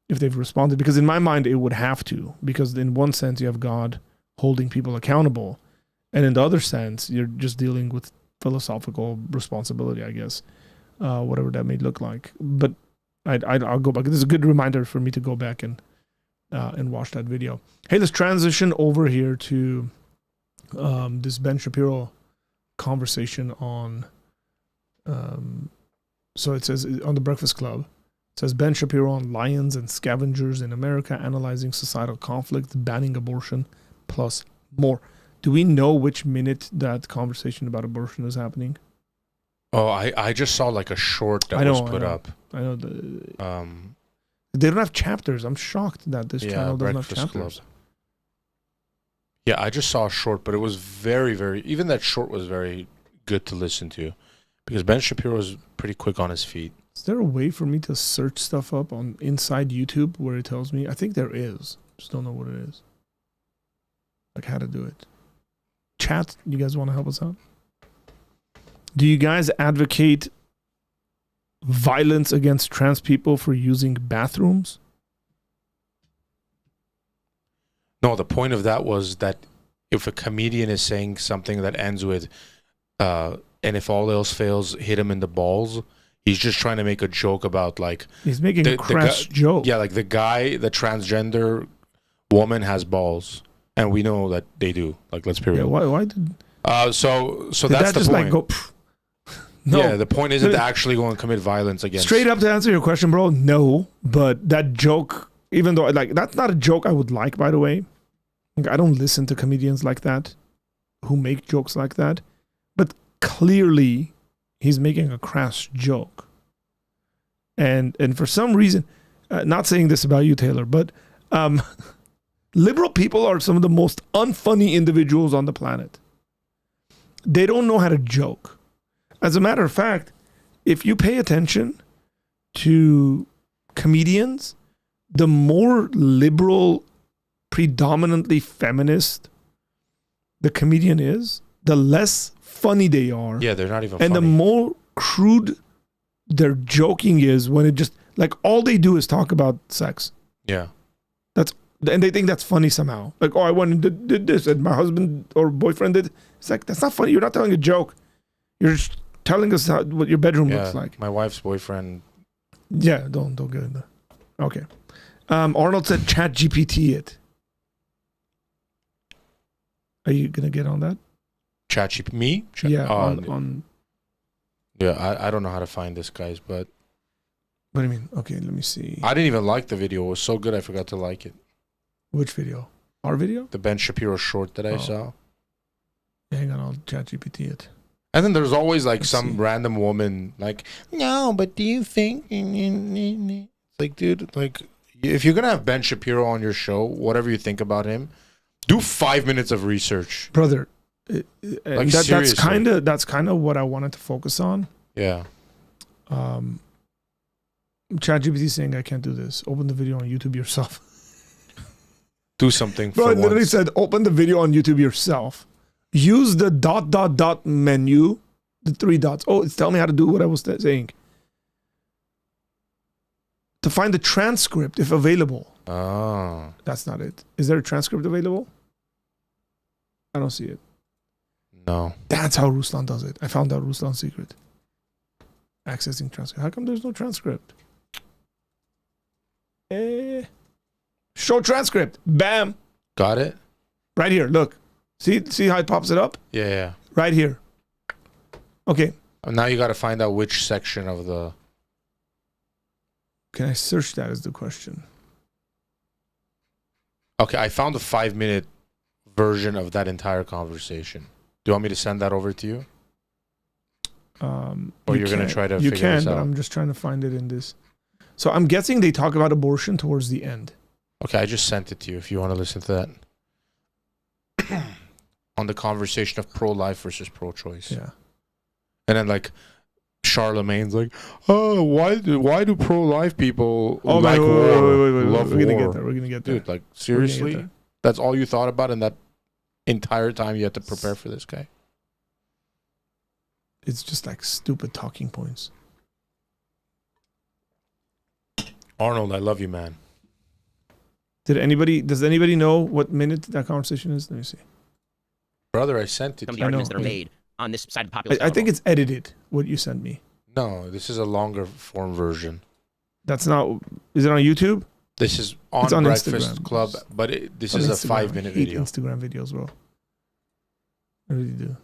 if they've responded. Because in my mind, it would have to. Because in one sense, you have God holding people accountable. And in the other sense, you're just dealing with philosophical responsibility, I guess. Whatever that may look like. But I'll go back. This is a good reminder for me to go back and watch that video. Hey, let's transition over here to this Ben Shapiro conversation on. So it says on the Breakfast Club, it says Ben Shapiro on lions and scavengers in America, analyzing societal conflict, banning abortion, plus more. Do we know which minute that conversation about abortion is happening? Oh, I just saw like a short that was put up. I know they don't have chapters. I'm shocked that this channel doesn't have chapters. Club. Yeah, I just saw a short, but it was very, very, even that short was very good to listen to because Ben Shapiro was pretty quick on his feet. Is there a way for me to search stuff up on inside YouTube where it tells me? I think there is. Just don't know what it is. Like how to do it. Chat, you guys want to help us out? Do you guys advocate violence against trans people for using bathrooms? No, the point of that was that if a comedian is saying something that ends with, and if all else fails, hit him in the balls, he's just trying to make a joke about like... He's making a crass joke. Yeah, like the transgender woman has balls. And we know that they do. Like, let's be real. Yeah, why did... So did that's that the just point. Like go... No. Yeah, the point isn't to actually go and commit violence against. Straight up to answer your question, bro, no. But that joke, even though like that's not a joke I would like, by the way. Like, I don't listen to comedians like that who make jokes like that. But clearly, he's making a crass joke. And for some reason, not saying this about you, Taylor, but liberal people are some of the most unfunny individuals on the planet. They don't know how to joke. As a matter of fact, if you pay attention to comedians, the more liberal, predominantly feminist the comedian is, the less funny they are. Yeah, they're not even and funny. the more crude their joking is when it just, like, all they do is talk about sex. Yeah. And they think that's funny somehow. Like, oh, I went and did this, and my husband or boyfriend did. It's like, that's not funny. You're not telling a joke. You're just telling us what your bedroom looks like. My wife's boyfriend. Yeah, don't get into that. Okay. Arnold said chat GPT it. Are you going to get on that? Chat GPT? Me? Yeah, on... Yeah, I don't know how to find this, guys, but... What do you mean? Okay, let me see. I didn't even like the video. It was so good, I forgot to like it. Which video? Our video? The Ben Shapiro short that I saw. Yeah, hang on, I'll chat GPT it. And then there's always like random woman like, no, but do you think? Like, dude, like, if you're gonna have Ben Shapiro on your show, whatever you think about him, do 5 minutes of research, brother. Like, that's kind of what I wanted to focus on. Yeah. ChatGPT saying I can't do this. Open the video on YouTube yourself. Do something. Bro, it literally said open the video on YouTube yourself. Use the ... menu, the 3 dots. Oh, it's telling me how to do what I was saying. To find the transcript if available. Oh. That's not it. Is there a transcript available? I don't see it. No. That's how Ruslan does it. I found out Ruslan's secret. Accessing transcript. How come there's no transcript? Show transcript. Bam. Got it? Right here. Look. See how it pops it up? Yeah. Right here. Okay. Now you got to find out which section of the... Can I search that is the question. Okay, I found a 5-minute version of that entire conversation. Do you want me to send that over to you? Or you're going to try to figure this out? You can, but I'm just trying to find it in this. So I'm guessing they talk about abortion towards the end. Okay, I just sent it to you if you want to listen to that. On the conversation of pro-life versus pro-choice. Yeah. And then like Charlemagne's like, oh, why do pro-life people like war? Wait. Love We're war? We're gonna get there. Dude, like, seriously? That's all you thought about in that entire time you had to prepare for this guy? It's just like stupid talking points. Arnold, I love you, man. Does anybody know what minute that conversation is? Let me see. Brother, I sent it. Some of the arguments that are made on this side of the populist. I think it's edited, what you sent me. No, this is a longer form version. That's not... Is it on YouTube? This is on Breakfast Instagram. Club, but this is a 5-minute video. I hate Instagram videos, bro. I really do.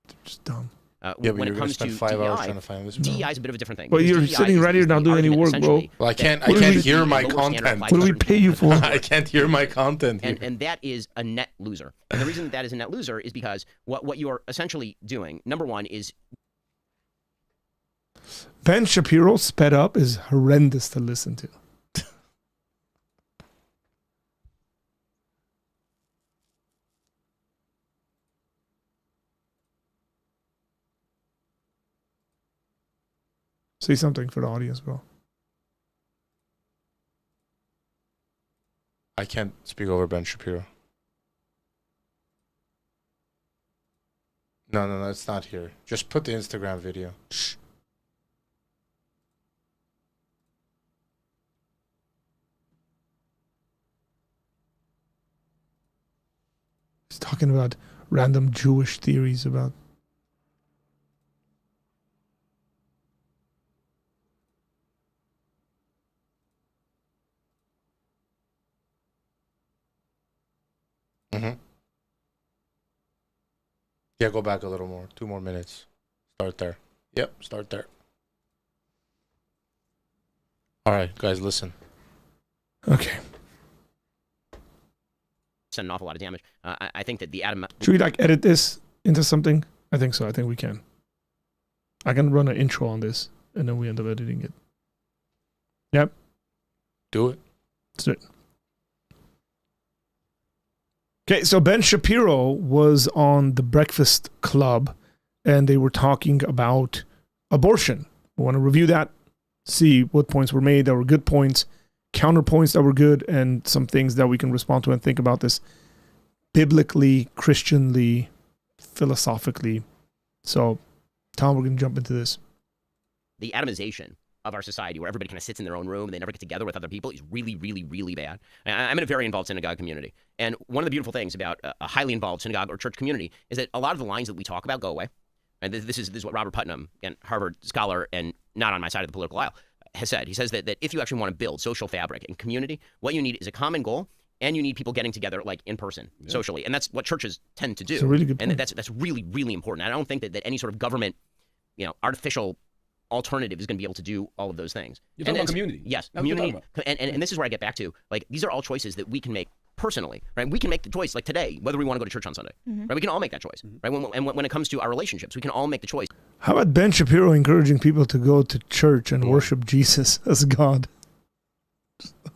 They're just dumb. But when you're it going to comes spend to 5 hours DEI, trying to find this. DEI is a bit of a different thing. Well, you're DEI sitting right here not doing any work, bro. Well, I can't hear my content. What do we pay you for? I can't hear my content here. And that is a net loser. And the reason that is a net loser is because what you are essentially doing, number one, is... Ben Shapiro sped up is horrendous to listen to. Say something for the audience, bro. I can't speak over Ben Shapiro. No, it's not here. Just put the Instagram video. Shh. He's talking about random Jewish theories about... Mm-hmm. Yeah, go back a little more. 2 more minutes. Start there. Yep, start there. All right, guys, listen. Okay. It's an awful lot of damage. I think that the atom. Should we like edit this into something? I think so. I think we can. I can run an intro on this, and then we end up editing it. Yep. Do it. Let's do it. Okay, so Ben Shapiro was on the Breakfast Club, and they were talking about abortion. We want to review that, see what points were made that were good points, counterpoints that were good, and some things that we can respond to and think about this biblically, Christianly, philosophically. So, Tom, we're going to jump into this. The atomization of our society, where everybody kind of sits in their own room and they never get together with other people, is really, really, really bad. I'm in a very involved synagogue community. And one of the beautiful things about a highly involved synagogue or church community is that a lot of the lines that we talk about go away. And this is what Robert Putnam, again, Harvard scholar and not on my side of the political aisle, has said. He says that if you actually want to build social fabric and community, what you need is a common goal, and you need people getting together like in person, socially. And that's what churches tend to do. It's a really good point. And that's really, really important. I don't think that any sort of government, artificial alternative is going to be able to do all of those things. You're talking about community. Yes, That's what you're community. And this is where I get back to, like, these are all choices that we can make personally, right? We can make the choice, like today, whether we want to go to church on Sunday, right? We can all make that choice, right? When it comes to our relationships, we can all make the choice. How about Ben Shapiro encouraging people to go to church and worship Jesus as God?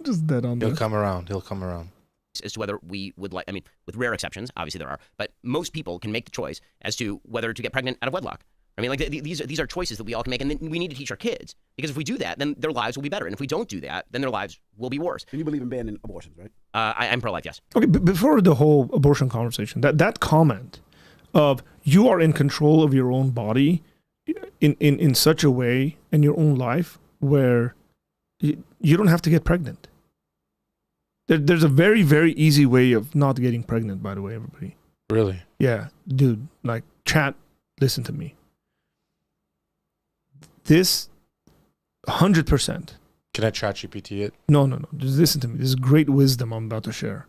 Just dead on He'll that. come around. He'll come around. As to whether we would like, with rare exceptions, obviously there are, but most people can make the choice as to whether to get pregnant out of wedlock. These are choices that we all can make, and we need to teach our kids, because if we do that, then their lives will be better, and if we don't do that, then their lives will be worse. And you believe in banning abortions, right? I'm pro-life, yes. Okay, before the whole abortion conversation, that comment of you are in control of your own body in such a way in your own life where you don't have to get pregnant. There's a very, very easy way of not getting pregnant, by the way, everybody. Really? Yeah, dude, like, chat, listen to me. This, 100%. Can I chat GPT it? No. Just listen to me. This is great wisdom I'm about to share.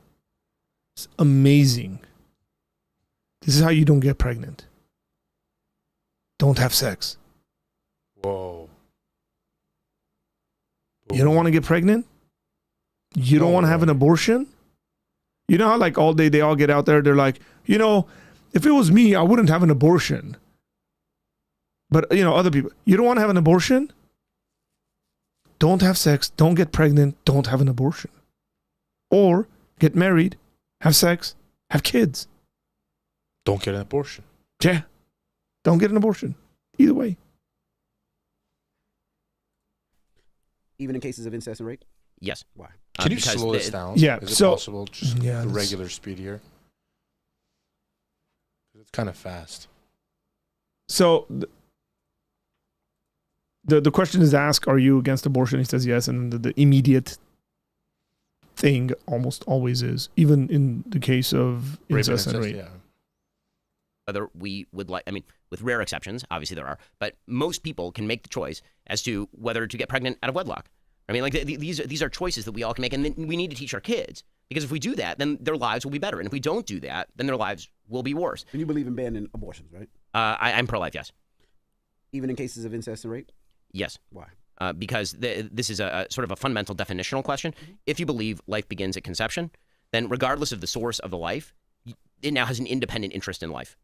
It's amazing. This is how you don't get pregnant. Don't have sex. Whoa. You don't want to get pregnant? You don't want to have an abortion? You know how like all day they all get out there, they're like, if it was me, I wouldn't have an abortion. But, other people, you don't want to have an abortion? Don't have sex, don't get pregnant, don't have an abortion. Or get married, have sex, have kids. Don't get an abortion. Yeah. Don't get an abortion. Either way. Even in cases of incest and rape? Yes. Why? Can you slow this down? Yeah, Is it so- possible just Yeah, the let's- regular speed here? It's kind of fast. So the question is asked, are you against abortion? He says yes, and the immediate thing almost always is, even in the case of incest and rape. Yeah. Whether we would like, with rare exceptions, obviously there are, but most people can make the choice as to whether to get pregnant out of wedlock. These are choices that we all can make, and then we need to teach our kids, because if we do that, then their lives will be better, and if we don't do that, then their lives will be worse. And you believe in banning abortions, right? I'm pro-life, yes. Even in cases of incest and rape? Yes. Why? Because this is a sort of a fundamental definitional question. If you believe life begins at conception, then regardless of the source of the life, it now has an independent interest in life.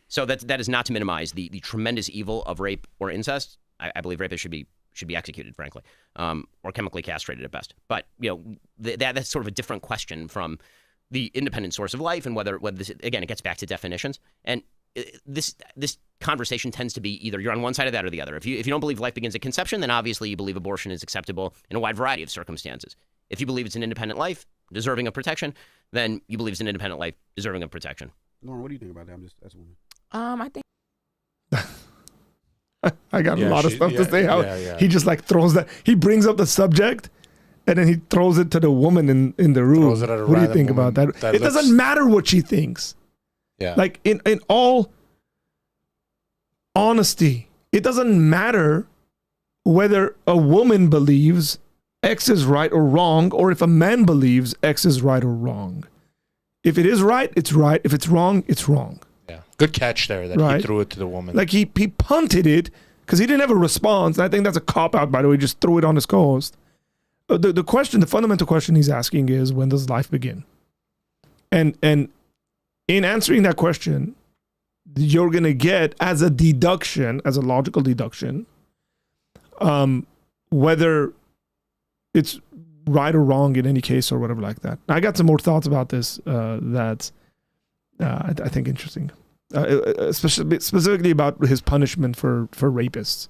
So that is not to minimize the tremendous evil of rape or incest. I believe rapists should be executed, frankly, or chemically castrated at best. But that's sort of a different question from the independent source of life, and whether this, again, it gets back to definitions. And this conversation tends to be either you're on one side of that or the other. If you don't believe life begins at conception, then obviously you believe abortion is acceptable in a wide variety of circumstances. If you believe it's an independent life deserving of protection, then you believe it's an independent life deserving of protection. Lauren, what do you think about that? I'm just asking. I think I got a lot of stuff to say. How yeah. he just like throws that. He brings up the subject, and then he throws it to the woman in the room. Throws it at a What do you random think about woman that? that It doesn't matter what she thinks. Yeah. Like in all honesty, it doesn't matter whether a woman believes X is right or wrong, or if a man believes X is right or wrong. If it is right, it's right. If it's wrong, it's wrong. Yeah. Good catch there that Right. he threw it to the woman. Like he punted it because he didn't have a response. And I think that's a cop out, by the way. Just throw it on his co-host. The fundamental question he's asking is, when does life begin? And in answering that question, you're going to get, as a deduction, as a logical deduction, whether it's right or wrong in any case or whatever like that. I got some more thoughts about this that I think interesting, specifically about his punishment for rapists.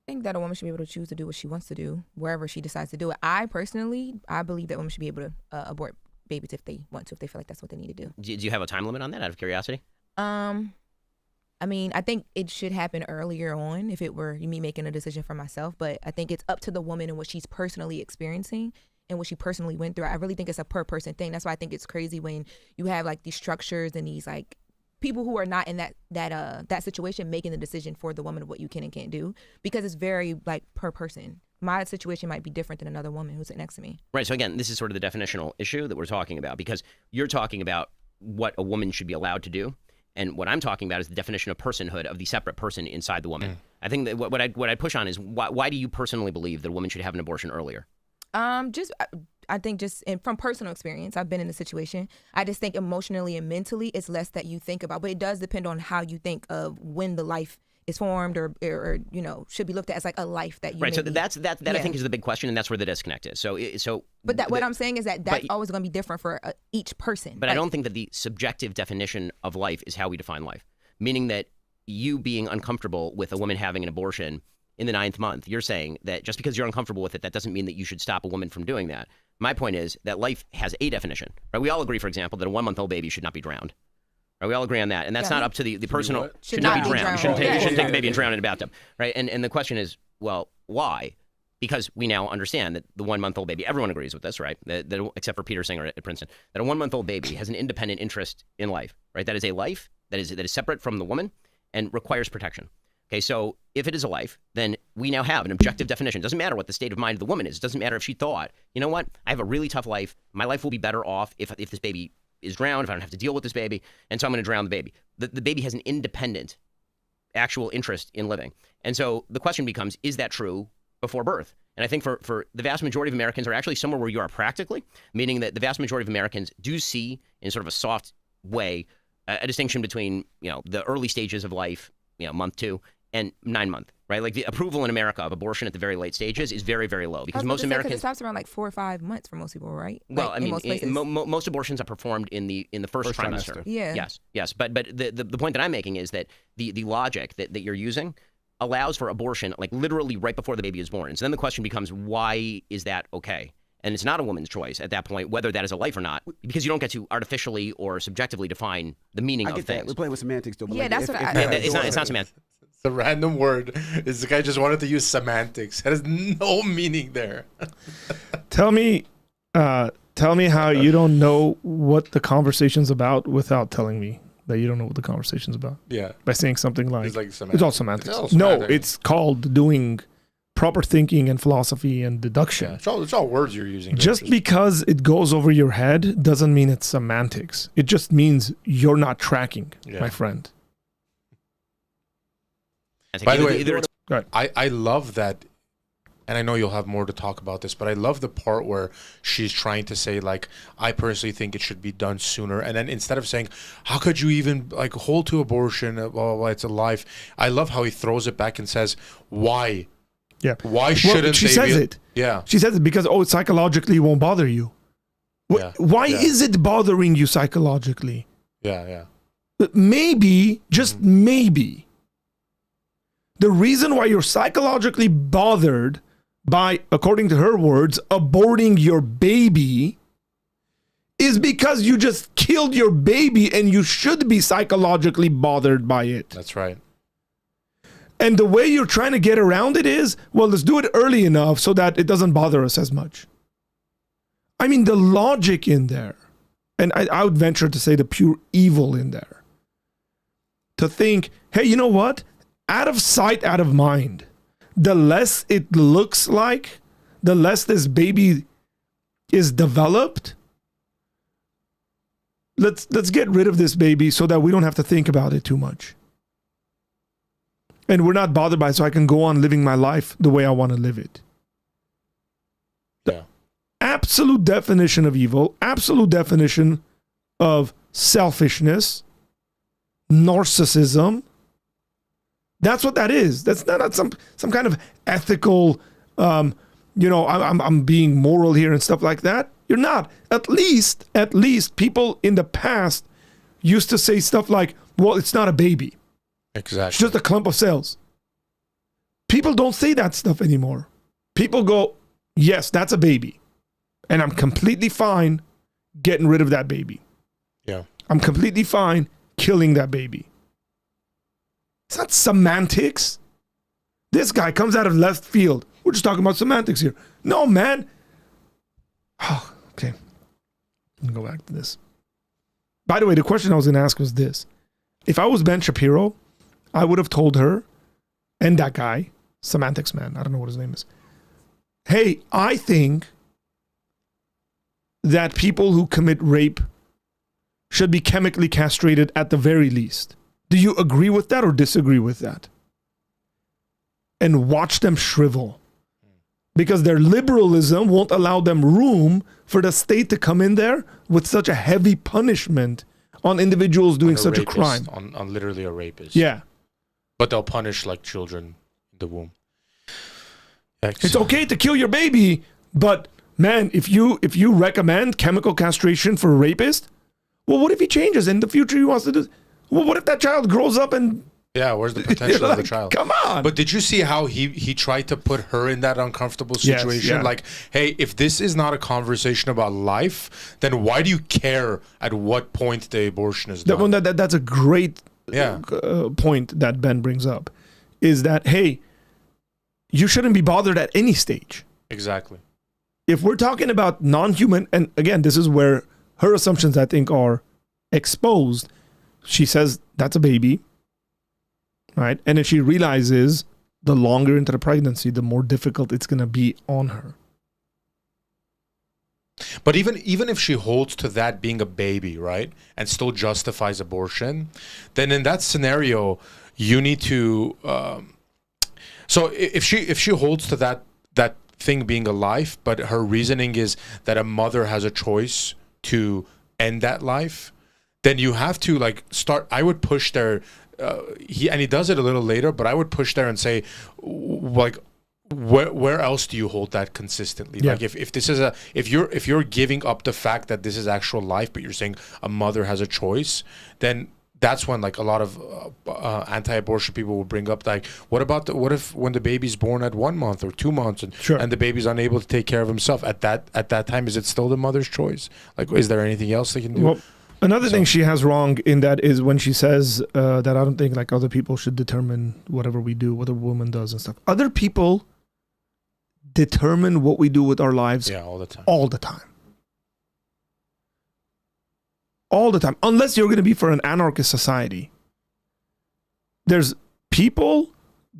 I think that a woman should be able to choose to do what she wants to do wherever she decides to do it. I believe that women should be able to abort babies if they want to, if they feel like that's what they need to do. Do you have a time limit on that, out of curiosity? I mean, I think it should happen earlier on if it were me making a decision for myself, but I think it's up to the woman and what she's personally experiencing and what she personally went through. I really think it's a per person thing. That's why I think it's crazy when you have like these structures and these like people who are not in that situation making the decision for the woman of what you can and can't do, because it's very like per person. My situation might be different than another woman who's sitting next to me. Right. So again, this is sort of the definitional issue that we're talking about, because you're talking about what a woman should be allowed to do. And what I'm talking about is the definition of personhood of the separate person inside the woman. I think that what I push on is why do you personally believe that a woman should have an abortion earlier? I think from personal experience, I've been in a situation. I just think emotionally and mentally, it's less that you think about, but it does depend on how you think of when the life is formed or you know, should be looked at as like a life that you right. So that yeah. I think is the big question, and that's where the disconnect is. But what I'm saying is that's always going to be different for each person. But I don't think that the subjective definition of life is how we define life. Meaning that you being uncomfortable with a woman having an abortion in the 9th month, you're saying that just because you're uncomfortable with it, that doesn't mean that you should stop a woman from doing that. My point is that life has a definition. Right? We all agree, for example, that a 1-month-old baby should not be drowned. Right? We all agree on that, and that's not up to the personal. Should not be drowned. You shouldn't take the baby and drown in a bathtub, right? And the question is, well, why? Because we now understand that the 1-month-old baby, everyone agrees with this, right? That except for Peter Singer at Princeton, that a 1-month-old baby has an independent interest in life, right? That is a life that is separate from the woman and requires protection. Okay, so if it is a life, then we now have an objective definition. It doesn't matter what the state of mind of the woman is. It doesn't matter if she thought, you know what, I have a really tough life. My life will be better off if this baby is drowned, if I don't have to deal with this baby, and so I'm going to drown the baby. The baby has an independent actual interest in living. And so the question becomes, is that true before birth? And I think for the vast majority of Americans are actually somewhere where you are practically, meaning that the vast majority of Americans do see in sort of a soft way a distinction between, you know, the early stages of life, you know, month 2 and 9 month, right? Like the approval in America of abortion at the very late stages is very, very low because most Americans. It stops around like 4 or 5 months for most people, right? Well, like, I mean, most places. most abortions are performed in the first trimester. Yeah. Yes. But the point that I'm making is that the logic that you're using allows for abortion like literally right before the baby is born. And so then the question becomes, why is that okay? And it's not a woman's choice at that point whether that is a life or not, because you don't get to artificially or subjectively define the meaning of things. That. We're playing with semantics, though. But yeah, like, that's what it's not semantics. It's a random word. Is the guy just wanted to use semantics? It has no meaning there. Tell me how you don't know what the conversation's about without telling me that you don't know what the conversation's about. Yeah. By saying something like it's all semantics. It's all no, semantics. it's called doing proper thinking and philosophy and deduction. Yeah, it's all words you're using. Just because it goes over your head doesn't mean it's semantics. It just means you're not tracking, my friend. By the way, I love that, and I know you'll have more to talk about this, but I love the part where she's trying to say, like, I personally think it should be done sooner. And then instead of saying, how could you even, like, hold to abortion, blah, blah, blah, it's a life. I love how he throws it back and says, why? Yeah. Why shouldn't she they says be? it. Yeah. She says it because, psychologically it won't bother you. Why is it bothering you psychologically? Yeah. Maybe, just maybe, the reason why you're psychologically bothered by, according to her words, aborting your baby is because you just killed your baby and you should be psychologically bothered by it. That's right. And the way you're trying to get around it is, well, let's do it early enough so that it doesn't bother us as much. I mean, the logic in there, and I would venture to say the pure evil in there, to think, hey, you know what? Out of sight, out of mind. The less it looks like, the less this baby is developed. Let's get rid of this baby so that we don't have to think about it too much. And we're not bothered by it, so I can go on living my life the way I want to live it. Yeah. Absolute definition of evil, absolute definition of selfishness, narcissism. That's what that is. That's not some kind of ethical, I'm being moral here and stuff like that. You're not. At least people in the past used to say stuff like, well, it's not a baby. Exactly. It's just a clump of cells. People don't say that stuff anymore. People go, yes, that's a baby. And I'm completely fine getting rid of that baby. Yeah. I'm completely fine killing that baby. It's not semantics. This guy comes out of left field. We're just talking about semantics here. No, man. Oh, okay. Let me go back to this. By the way, the question I was going to ask was this. If I was Ben Shapiro, I would have told her and that guy, semantics man, I don't know what his name is. Hey, I think that people who commit rape should be chemically castrated at the very least. Do you agree with that or disagree with that? And watch them shrivel. Because their liberalism won't allow them room for the state to come in there with such a heavy punishment on individuals doing such a crime. On literally a rapist. Yeah. But they'll punish like children in the womb. It's okay to kill your baby, but man, if you recommend chemical castration for a rapist, well, what if he changes in the future? He wants to do. Well, what if that child grows up and? Yeah, where's the potential of the child? Come on. But did you see how he tried to put her in that uncomfortable situation? Yes, yeah. Like, hey, if this is not a conversation about life, then why do you care at what point the abortion is done? That's a great point that Ben brings up, is that, hey, you shouldn't be bothered at any stage. Exactly. If we're talking about non-human, and again, this is where her assumptions, I think, are exposed. She says that's a baby, right? And then she realizes the longer into the pregnancy, the more difficult it's going to be on her. But even if she holds to that being a baby, right, and still justifies abortion, then in that scenario, you need to. So if she holds to that thing being a life, but her reasoning is that a mother has a choice to end that life, then you have to like start. I would push there. He does it a little later, but I would push there and say, like, where else do you hold that consistently? Yeah. Like if this is if you're giving up the fact that this is actual life, but you're saying a mother has a choice, then that's when like a lot of anti-abortion people will bring up like, what if when the baby's born at 1 month or 2 months and the baby's unable to take care of himself at that time, is it still the mother's choice? Like, is there anything else they can do? Well, another thing she has wrong in that is when she says that I don't think like other people should determine whatever we do, what a woman does and stuff. Other people determine what we do with our lives all the time. All the time. All the time. Unless you're going to be for an anarchist society. There's people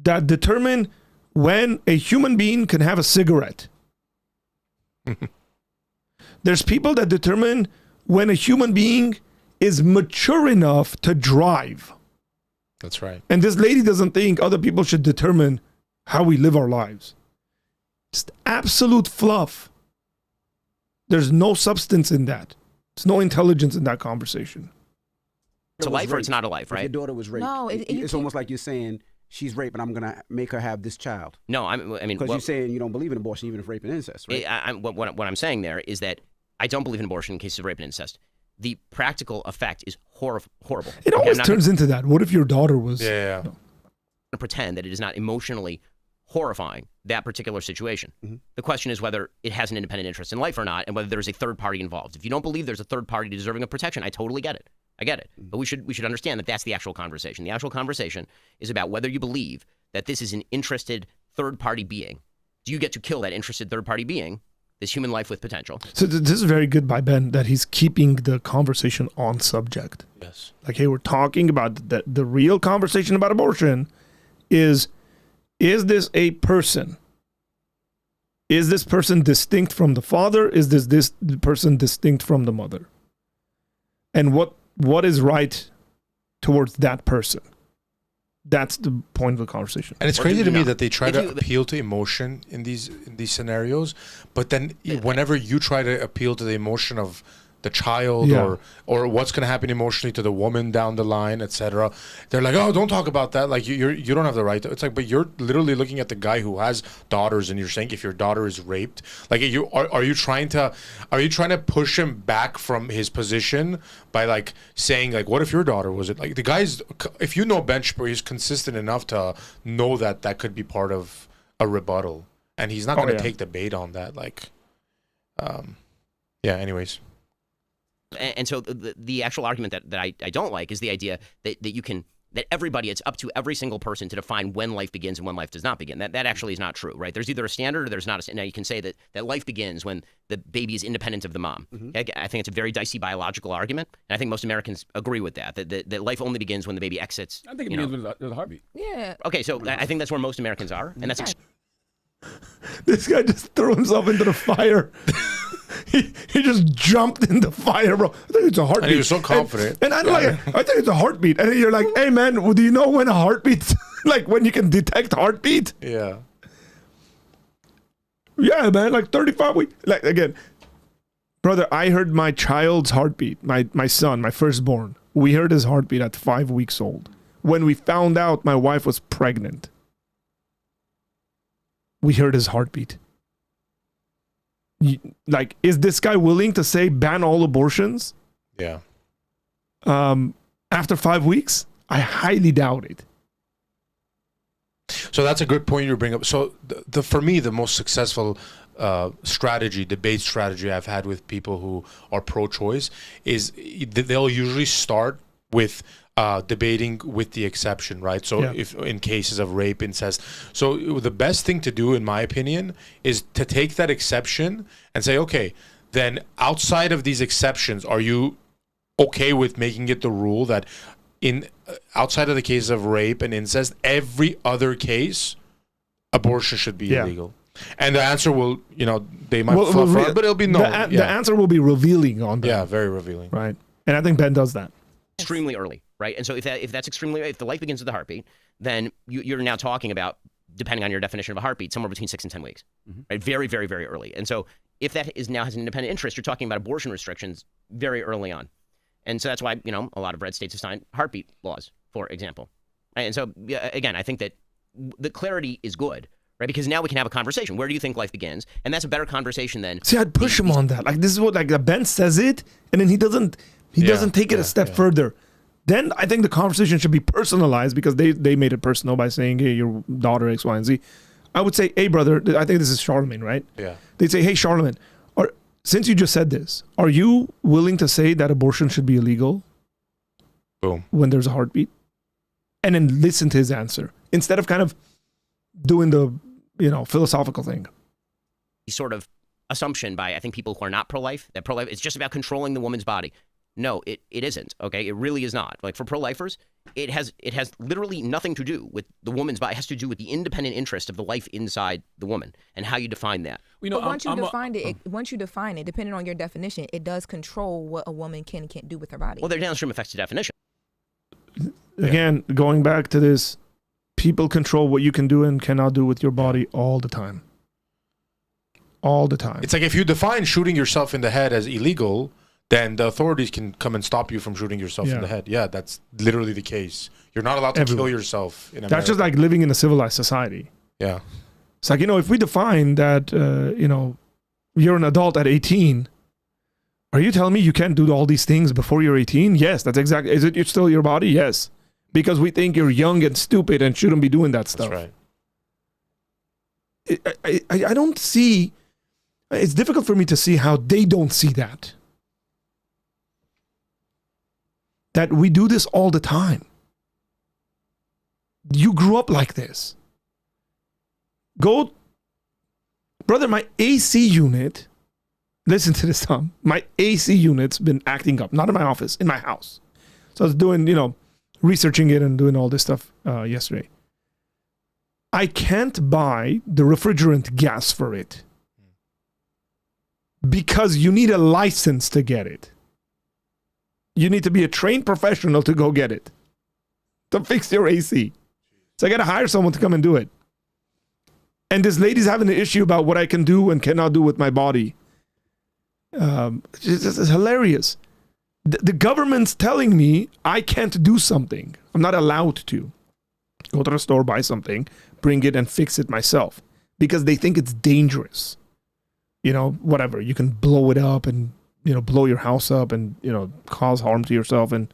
that determine when a human being can have a cigarette. There's people that determine when a human being is mature enough to drive. That's right. And this lady doesn't think other people should determine how we live our lives. Just absolute fluff. There's no substance in that. There's no intelligence in that conversation. It's a life or it's not a life, right? If your daughter was raped, No, it's almost like you're saying she's raped and I'm going to make her have this child. No, I mean, Because you're saying you don't believe in abortion even if rape and incest, right? What I'm saying there is that I don't believe in abortion in cases of rape and incest. The practical effect is horrible. It always turns into that. What if your daughter was... Yeah. No. Pretend that it is not emotionally horrifying, that particular situation. Mm-hmm. The question is whether it has an independent interest in life or not, and whether there's a third party involved. If you don't believe there's a third party deserving of protection, I totally get it. I get it. Mm-hmm. But we should understand that that's the actual conversation. The actual conversation is about whether you believe that this is an interested third party being. Do you get to kill that interested third party being, this human life with potential? So this is very good by Ben, that he's keeping the conversation on subject. Yes. Like, hey, we're talking about the real conversation about abortion is this a person? Is this person distinct from the father? Is this person distinct from the mother? And what is right towards that person? That's the point of the conversation. And it's Or crazy do to you me not? that they try If to you- appeal to emotion in these scenarios, but then whenever you try to appeal to the emotion of the child Yeah. or what's going to happen emotionally to the woman down the line, etc., they're like, oh, don't talk about that. Like you don't have the right to. It's like, but you're literally looking at the guy who has daughters, and you're saying if your daughter is raped, like are you trying to push him back from his position by like saying like, what if your daughter was it? Like the guy's, if you know Ben Shapiro, he's consistent enough to know that could be part of a rebuttal, and he's not going to take the bait on that. Like, yeah. Anyways. And so the actual argument that I don't like is the idea that you can, that everybody, it's up to every single person to define when life begins and when life does not begin. That actually is not true, right? There's either a standard or there's not a. Now you can say that life begins when the baby is independent of the mom. Okay? I think it's a very dicey biological argument, and I think most Americans agree with that life only begins when the baby exits. I think it begins with a heartbeat. Yeah. Okay, so I think that's where most Americans are, and that's This guy just threw himself into the fire. he just jumped in the fire, bro. I think it's a heartbeat. And he was so confident. And I'm like, I think it's a heartbeat. And then you're like, hey man, do you know when a heartbeat, like when you can detect heartbeat? Yeah. Yeah, man, like 35 weeks. Like again, brother, I heard my child's heartbeat. My son, my firstborn. We heard his heartbeat at 5 weeks old. When we found out my wife was pregnant, we heard his heartbeat. Like, is this guy willing to say ban all abortions? Yeah. After 5 weeks? I highly doubt it. So that's a good point you bring up. So for me, the most successful debate strategy I've had with people who are pro-choice is they'll usually start with debating with the exception, right? So if in cases of rape, incest. So the best thing to do, in my opinion, is to take that exception and say, okay, then outside of these exceptions, are you okay with making it the rule that in outside of the case of rape and incest, every other case, abortion should be illegal? And the answer will, they might fluff around, but it'll be no. The answer will be revealing on that. Yeah, very revealing. Right. And I think Ben does that. extremely early, right? And so if that's extremely, if the life begins with a heartbeat, then you're now talking about, depending on your definition of a heartbeat, somewhere between 6 and 10 weeks, right? Very, very, very early. And so if that is now has an independent interest, you're talking about abortion restrictions very early on. And so that's why, a lot of red states have signed heartbeat laws, for example. And so, again, I think that the clarity is good, right? Because now we can have a conversation. Where do you think life begins? And that's a better conversation than... See, I'd push him on that. Like, this is what, Ben says it, and then he doesn't take it a step further. Then I think the conversation should be personalized, because they made it personal by saying, hey, your daughter X, Y, and Z. I would say, hey, brother, I think this is Charlemagne, right? Yeah. They'd say, hey, Charlemagne, since you just said this, are you willing to say that abortion should be illegal? Boom. When there's a heartbeat? And then listen to his answer, instead of kind of doing the, philosophical thing. Sort of assumption by, I think, people who are not pro-life, that pro-life is just about controlling the woman's body. No, it isn't, okay? It really is not. Like, for pro-lifers, it has literally nothing to do with the woman's body. It has to do with the independent interest of the life inside the woman and how you define that. But once you define it, depending on your definition, it does control what a woman can and can't do with her body. Well, there are downstream effects to definition. Again, going back to this, people control what you can do and cannot do with your body all the time. All the time. It's like if you define shooting yourself in the head as illegal, then the authorities can come and stop you from shooting yourself in the head. Yeah, that's literally the case. You're not allowed to kill yourself in America. That's just like living in a civilized society. Yeah. It's like, if we define that, you're an adult at 18, are you telling me you can't do all these things before you're 18? Yes, that's exactly. Is it still your body? Yes. Because we think you're young and stupid and shouldn't be doing that stuff. That's right. I don't see, it's difficult for me to see how they don't see that. That we do this all the time. You grew up like this. Brother, my AC unit, listen to this, Tom. My AC unit's been acting up, not in my office, in my house. So I was doing, researching it and doing all this stuff yesterday. I can't buy the refrigerant gas for it because you need a license to get it. You need to be a trained professional to go get it, to fix your AC. So I got to hire someone to come and do it. And this lady's having an issue about what I can do and cannot do with my body. It's hilarious. The government's telling me I can't do something. I'm not allowed to go to the store, buy something, bring it and fix it myself because they think it's dangerous. Whatever. You can blow it up and, blow your house up and, cause harm to yourself and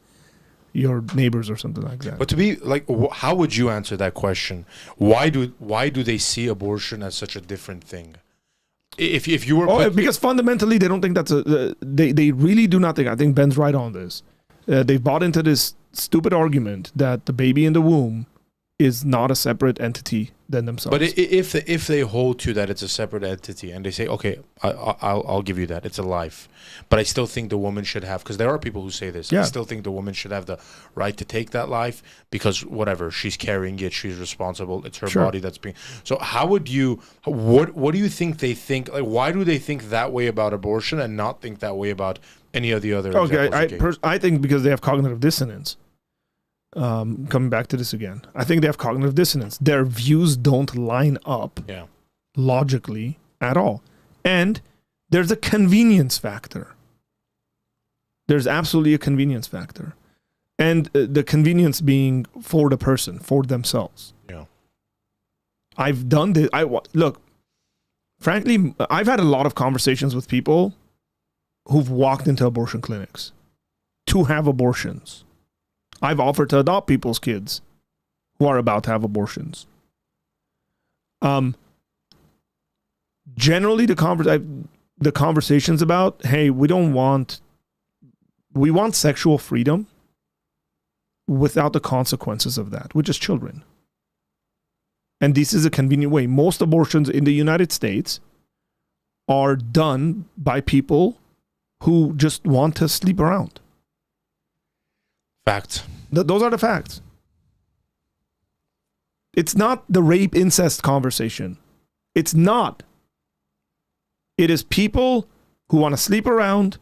your neighbors or something like that. But to be like, how would you answer that question? Why do they see abortion as such a different thing? If you were because fundamentally they don't think that's they really do not think. I think Ben's right on this. They've bought into this stupid argument that the baby in the womb is not a separate entity than themselves. But if they hold to that it's a separate entity and they say, okay, I'll give you that, it's a life, but I still think the woman should have, because there are people who say this, I still think the woman should have the right to take that life because whatever, she's carrying it, she's responsible, it's her body that's being. So how would you, what do you think they think, like why do they think that way about abortion and not think that way about any of the other examples? I think because they have cognitive dissonance. Coming back to this again, I think they have cognitive dissonance. Their views don't line up logically at all. And there's a convenience factor. There's absolutely a convenience factor. And the convenience being for the person, for themselves. Yeah. I've done this. Look, frankly, I've had a lot of conversations with people who've walked into abortion clinics to have abortions. I've offered to adopt people's kids who are about to have abortions. Generally, the conversations about, hey, we want sexual freedom without the consequences of that, which is children. And this is a convenient way. Most abortions in the United States are done by people who just want to sleep around. Facts. Those are the facts. It's not the rape incest conversation. It's not. It is people who want to sleep around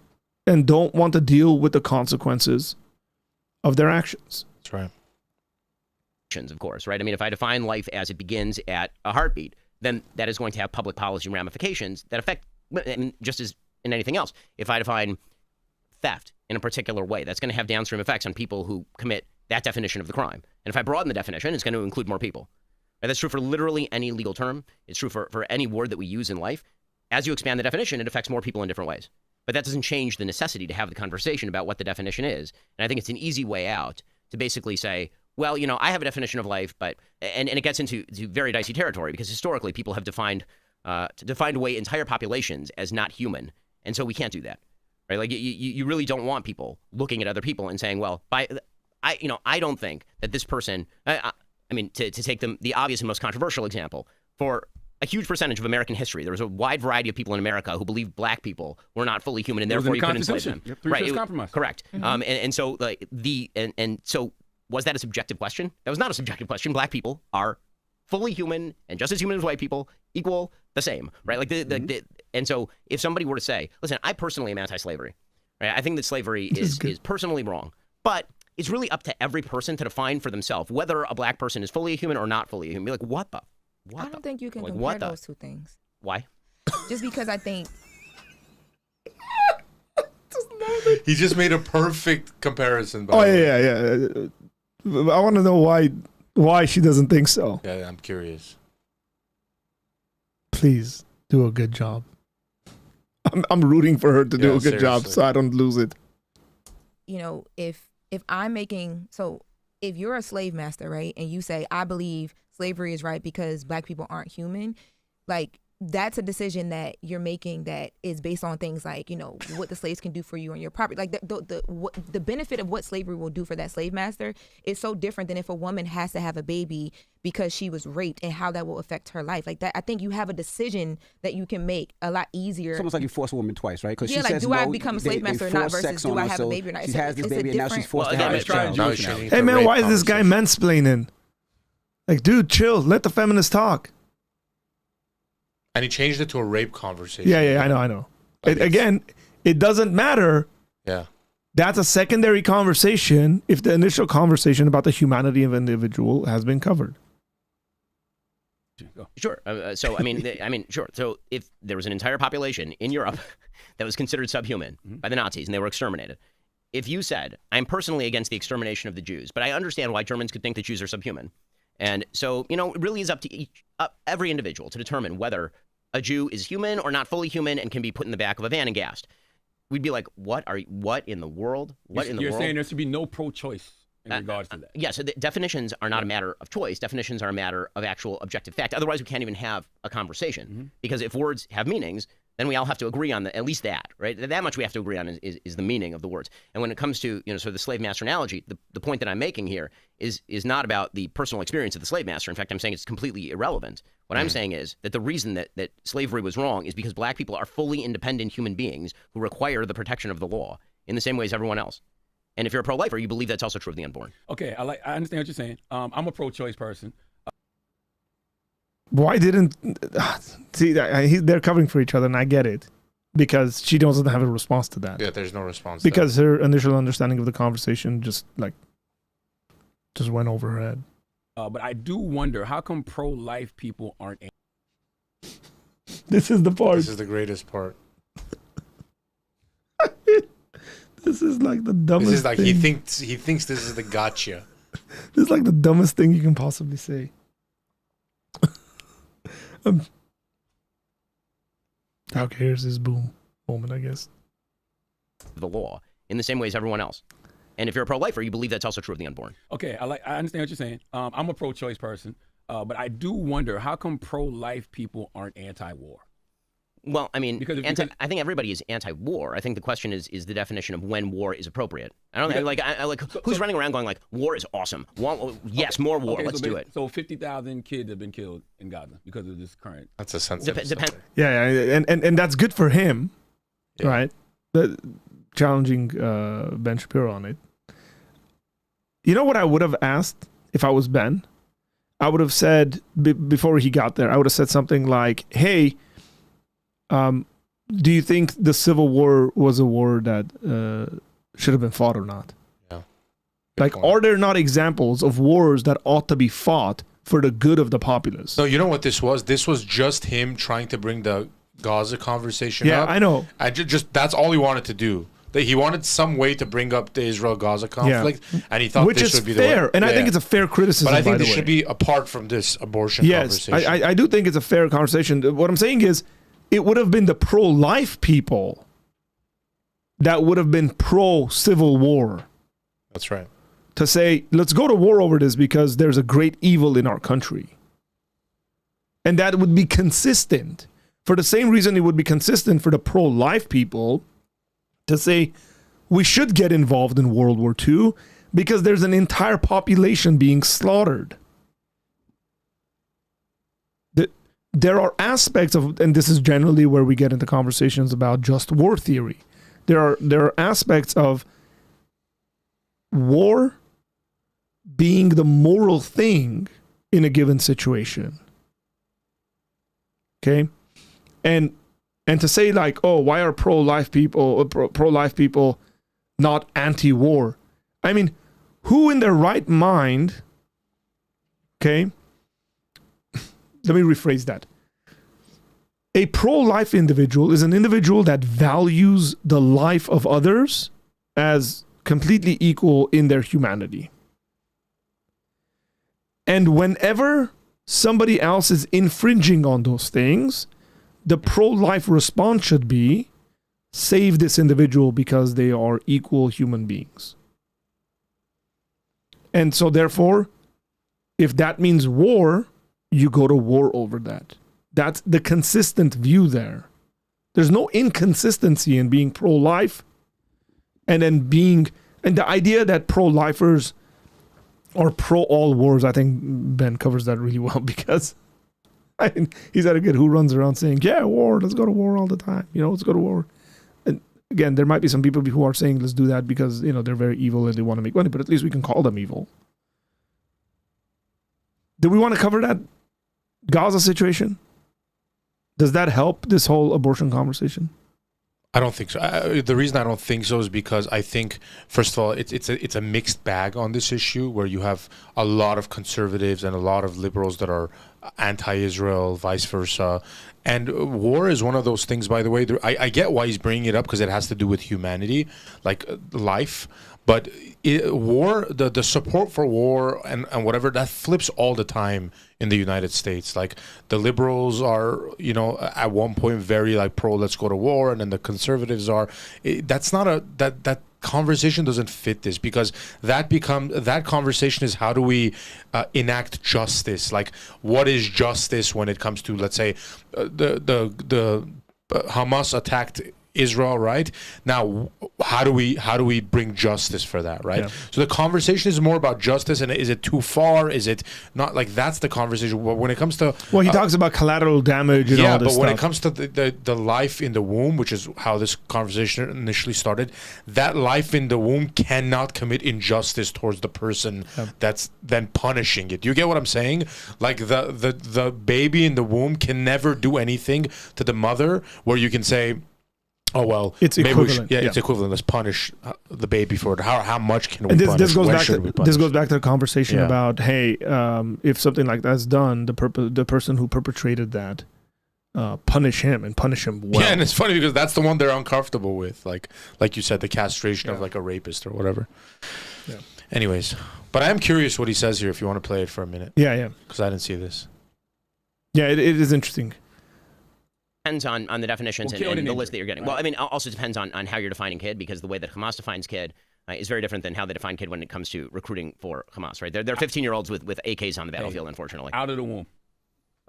and don't want to deal with the consequences of their actions. That's right. Of course, right? I mean, if I define life as it begins at a heartbeat, then that is going to have public policy ramifications that affect, I mean, just as in anything else. If I define theft in a particular way, that's going to have downstream effects on people who commit that definition of the crime. And if I broaden the definition, it's going to include more people. And that's true for literally any legal term. It's true for any word that we use in life. As you expand the definition, it affects more people in different ways. But that doesn't change the necessity to have the conversation about what the definition is. And I think it's an easy way out to basically say, well, I have a definition of life, but and it gets into very dicey territory because historically people have defined away entire populations as not human, and so we can't do that, right? Like you really don't want people looking at other people and saying, well, I don't think that this person. I mean, to take the obvious and most controversial example, for a huge percentage of American history, there was a wide variety of people in America who believed black people were not fully human, and therefore you couldn't enslave them. Yep, right? Compromise. Correct. Mm-hmm. And so like so. Was that a subjective question? That was not a subjective question. Black people are fully human and just as human as white people, equal, the same, right? Like and so if somebody were to say, listen, I personally am anti-slavery, right? I think that slavery is personally wrong, but it's really up to every person to define for themselves whether a black person is fully a human or not fully a human. Be like, what? I don't think you can like, compare those two things. Why? Just because I think. He just made a perfect comparison. Yeah. I want to know why she doesn't think so. Yeah, I'm curious. Please do a good job. I'm rooting for her to do a good job so I don't lose it. If I'm making, so if you're a slave master, right, and you say, I believe slavery is right because black people aren't human, like, that's a decision that you're making that is based on things like, what the slaves can do for you on your property. Like the benefit of what slavery will do for that slave master is so different than if a woman has to have a baby because she was raped and how that will affect her life. Like that, I think you have a decision that you can make a lot easier. It's almost like you force a woman twice, right? Because she says, do I become a slave master or not versus do I have a baby or not? She has this baby and now she's forced to have a child. Hey man, why is this guy mansplaining? Like, dude, chill. Let the feminists talk. And he changed it to a rape conversation. Yeah, I know. Again, it doesn't matter. Yeah. That's a secondary conversation if the initial conversation about the humanity of an individual has been covered. Go. Sure. So I mean, sure. So if there was an entire population in Europe that was considered subhuman by the Nazis and they were exterminated, if you said, "I'm personally against the extermination of the Jews, but I understand why Germans could think that Jews are subhuman," and so it really is up to every individual to determine whether a Jew is human or not fully human and can be put in the back of a van and gassed. We'd be like, "What in the world? You're saying there should be no pro-choice in regards to that?" Yeah, so the definitions are not a matter of choice. Definitions are a matter of actual objective fact. Otherwise, we can't even have a conversation because if words have meanings, then we all have to agree on at least that, right? That much we have to agree on is the meaning of the words. And when it comes to sort of the slave master analogy, the point that I'm making here is not about the personal experience of the slave master. In fact, I'm saying it's completely irrelevant. What I'm saying is that the reason that slavery was wrong is because black people are fully independent human beings who require the protection of the law in the same way as everyone else. And if you're a pro-lifer, you believe that's also true of the unborn. Okay, I understand what you're saying. I'm a pro-choice person. Why didn't see? They're covering for each other, and I get it because she doesn't have a response to that. Yeah, there's no response. Because her initial understanding of the conversation just went over her head. But I do wonder, how come pro-life people aren't? This is the part. This is the greatest part. This is like the dumbest. This is like thing. he thinks this is the gotcha. This is like the dumbest thing you can possibly say. Okay, here's this boom moment, I guess. The law in the same way as everyone else. And if you're a pro-lifer, you believe that's also true of the unborn. Okay, I understand what you're saying. I'm a pro-choice person, but I do wonder, how come pro-life people aren't anti-war? Well, I mean, Because I think everybody is anti-war. I think the question is the definition of when war is appropriate. I don't who's running around going like, war is awesome. Yes, more war. Let's do it. So 50,000 kids have been killed in Gaza because of this current. That's a sensitive subject. Yeah, and that's good for him, right? Challenging Ben Shapiro on it. You know what I would have asked if I was Ben? I would have said, before he got there, I would have said something like, hey, do you think the Civil War was a war that should have been fought or not? Yeah. Like, are there not examples of wars that ought to be fought for the good of the populace? No, you know what this was? This was just him trying to bring the Gaza conversation up. Yeah, I know. Just that's all he wanted to do. That he wanted some way to bring up the Israel-Gaza conflict, and he thought this should be the way. Which is fair, and I think it's a fair criticism. But I think this should be apart from this abortion conversation. Yes, I do think it's a fair conversation. What I'm saying is, it would have been the pro-life people that would have been pro-civil war. That's right. To say, let's go to war over this because there's a great evil in our country. And that would be consistent. For the same reason it would be consistent for the pro-life people to say, we should get involved in World War II because there's an entire population being slaughtered. There are aspects of, and this is generally where we get into conversations about just war theory. There are aspects of war being the moral thing in a given situation. Okay? And to say like, oh, why are pro-life people not anti-war? I mean, who in their right mind, okay? Let me rephrase that. A pro-life individual is an individual that values the life of others as completely equal in their humanity. And whenever somebody else is infringing on those things, the pro-life response should be, save this individual because they are equal human beings. And so therefore, if that means war, you go to war over that. That's the consistent view there. There's no inconsistency in being pro-life and the idea that pro-lifers are pro all wars. I think Ben covers that really well because he's that kid who runs around saying, yeah, war, let's go to war all the time. Let's go to war. And again, there might be some people who are saying let's do that because, they're very evil and they want to make money, but at least we can call them evil. Do we want to cover that Gaza situation? Does that help this whole abortion conversation? I don't think so. The reason I don't think so is because I think, first of all, it's a mixed bag on this issue where you have a lot of conservatives and a lot of liberals that are anti-Israel, vice versa. And war is one of those things, by the way. I get why he's bringing it up because it has to do with humanity, like life. But war, the support for war and whatever, that flips all the time in the United States. Like the liberals are, at one point very like pro, let's go to war, and then the conservatives are. That's not that conversation doesn't fit this, because that conversation is how do we enact justice? Like what is justice when it comes to, let's say, the Hamas attacked Israel, right? Now, how do we bring justice for that, right? Yeah. So the conversation is more about justice, and is it too far? Is it not? Like that's the conversation. When it comes to he talks about collateral damage and all this stuff. When it comes to the life in the womb, which is how this conversation initially started, that life in the womb cannot commit injustice towards the person that's then punishing it. You get what I'm saying? Like the baby in the womb can never do anything to the mother where you can say, oh well, it's equivalent. It's equivalent. Let's punish the baby for it. How much can we and punish? This goes back to the conversation about if something like that's done, the person who perpetrated that, punish him and punish him well. Yeah, and it's funny because that's the one they're uncomfortable with, like you said, the castration of like a rapist or whatever. Yeah. Anyways, but I am curious what he says here. If you want to play it for a minute. Yeah. Because I didn't see this. Yeah, it is interesting. Depends on the definitions and the list that you're getting. Right. Well, I mean, also depends on how you're defining kid, because the way that Hamas defines kid is very different than how they define kid when it comes to recruiting for Hamas, right? They're 15-year-olds with AKs on the battlefield, unfortunately. Out of the womb.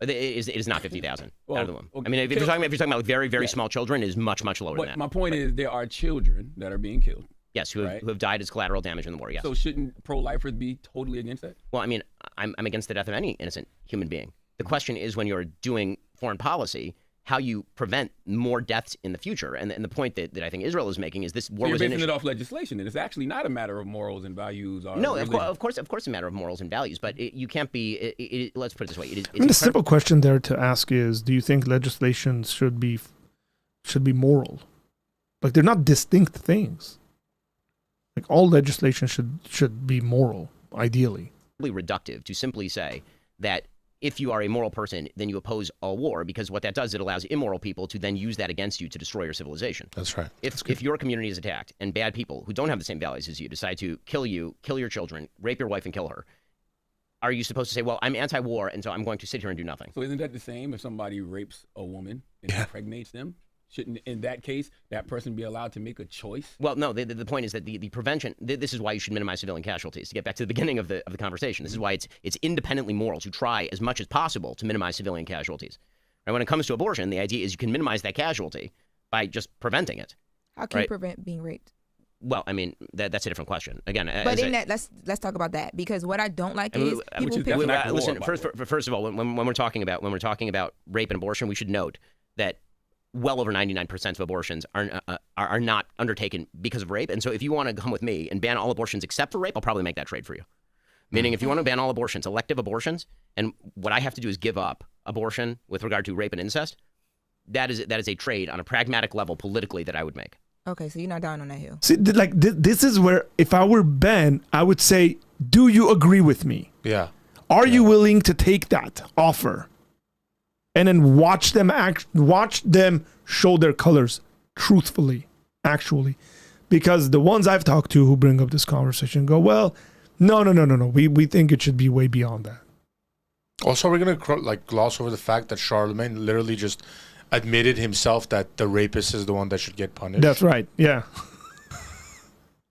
It is not 50,000 out of the womb. Okay. I mean, if you're talking about like very, very small children, it is much, much lower than that. My point is there are children that are being killed. Yes, who have died as collateral damage in the war, yes. So shouldn't pro-lifers be totally against that? Well, I mean, I'm against the death of any innocent human being. The question is, when you're doing foreign policy, how you prevent more deaths in the future. And the point that I think Israel is making is this war so was basing it off legislation, and it's actually not a matter of morals and values. No, of course, it's a matter of morals and values, but you can't be. Let's put it this way: the simple question there to ask is: do you think legislation should be moral? Like they're not distinct things. Like all legislation should be moral, ideally. Reductive to simply say that if you are a moral person, then you oppose all war, because what that does, it allows immoral people to then use that against you to destroy your civilization. That's right. If your community is attacked and bad people who don't have the same values as you decide to kill you, kill your children, rape your wife and kill her, are you supposed to say, well, I'm anti-war, and so I'm going to sit here and do nothing? So isn't that the same if somebody rapes a woman and impregnates them? Shouldn't, in that case, that person be allowed to make a choice? Well, no. The point is that the prevention. This is why you should minimize civilian casualties. To get back to the beginning of the conversation, this is why it's independently moral to try as much as possible to minimize civilian casualties. Right? When it comes to abortion, the idea is you can minimize that casualty by just preventing it. How can you prevent being raped? Well, I mean that's a different question. Again, but let's talk about that, because what I don't like is people listen. First of all, when we're talking about rape and abortion, we should note that well over 99% of abortions are not undertaken because of rape. And so if you want to come with me and ban all abortions except for rape, I'll probably make that trade for you. Meaning if you want to ban all abortions, elective abortions, and what I have to do is give up abortion with regard to rape and incest, that is a trade on a pragmatic level politically that I would make. Okay, so you're not down on that hill. See, like this is where if I were Ben, I would say, do you agree with me? Yeah. Are you willing to take that offer? And then watch them show their colors truthfully, actually. Because the ones I've talked to who bring up this conversation go, well, no. We think it should be way beyond that. Also, we're going to gloss over the fact that Charlemagne literally just admitted himself that the rapist is the one that should get punished. That's right, yeah.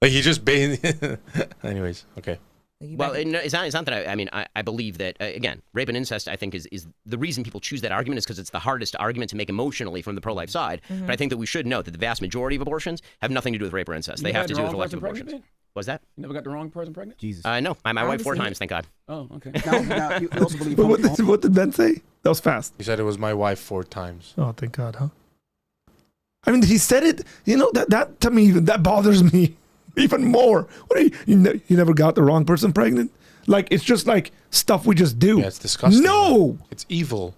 Like he just anyways, okay. Well, it's not that I believe that, again, rape and incest, I think, is the reason people choose that argument is because it's the hardest argument to make emotionally from the pro-life side. Mm-hmm. But I think that we should note that the vast majority of abortions have nothing to do with rape or incest. They have to do with elective abortions. Was that? You never got the wrong person pregnant? Jesus. No, my wife 4 times, thank God. Oh, okay. Now, you also believe what did Ben say? That was fast. He said it was my wife 4 times. Oh, thank God, huh? I mean, he said it, that to me, even that bothers me. Even more. What are you never got the wrong person pregnant? Like, it's just like stuff we just do. Yeah, it's disgusting. No! It's evil.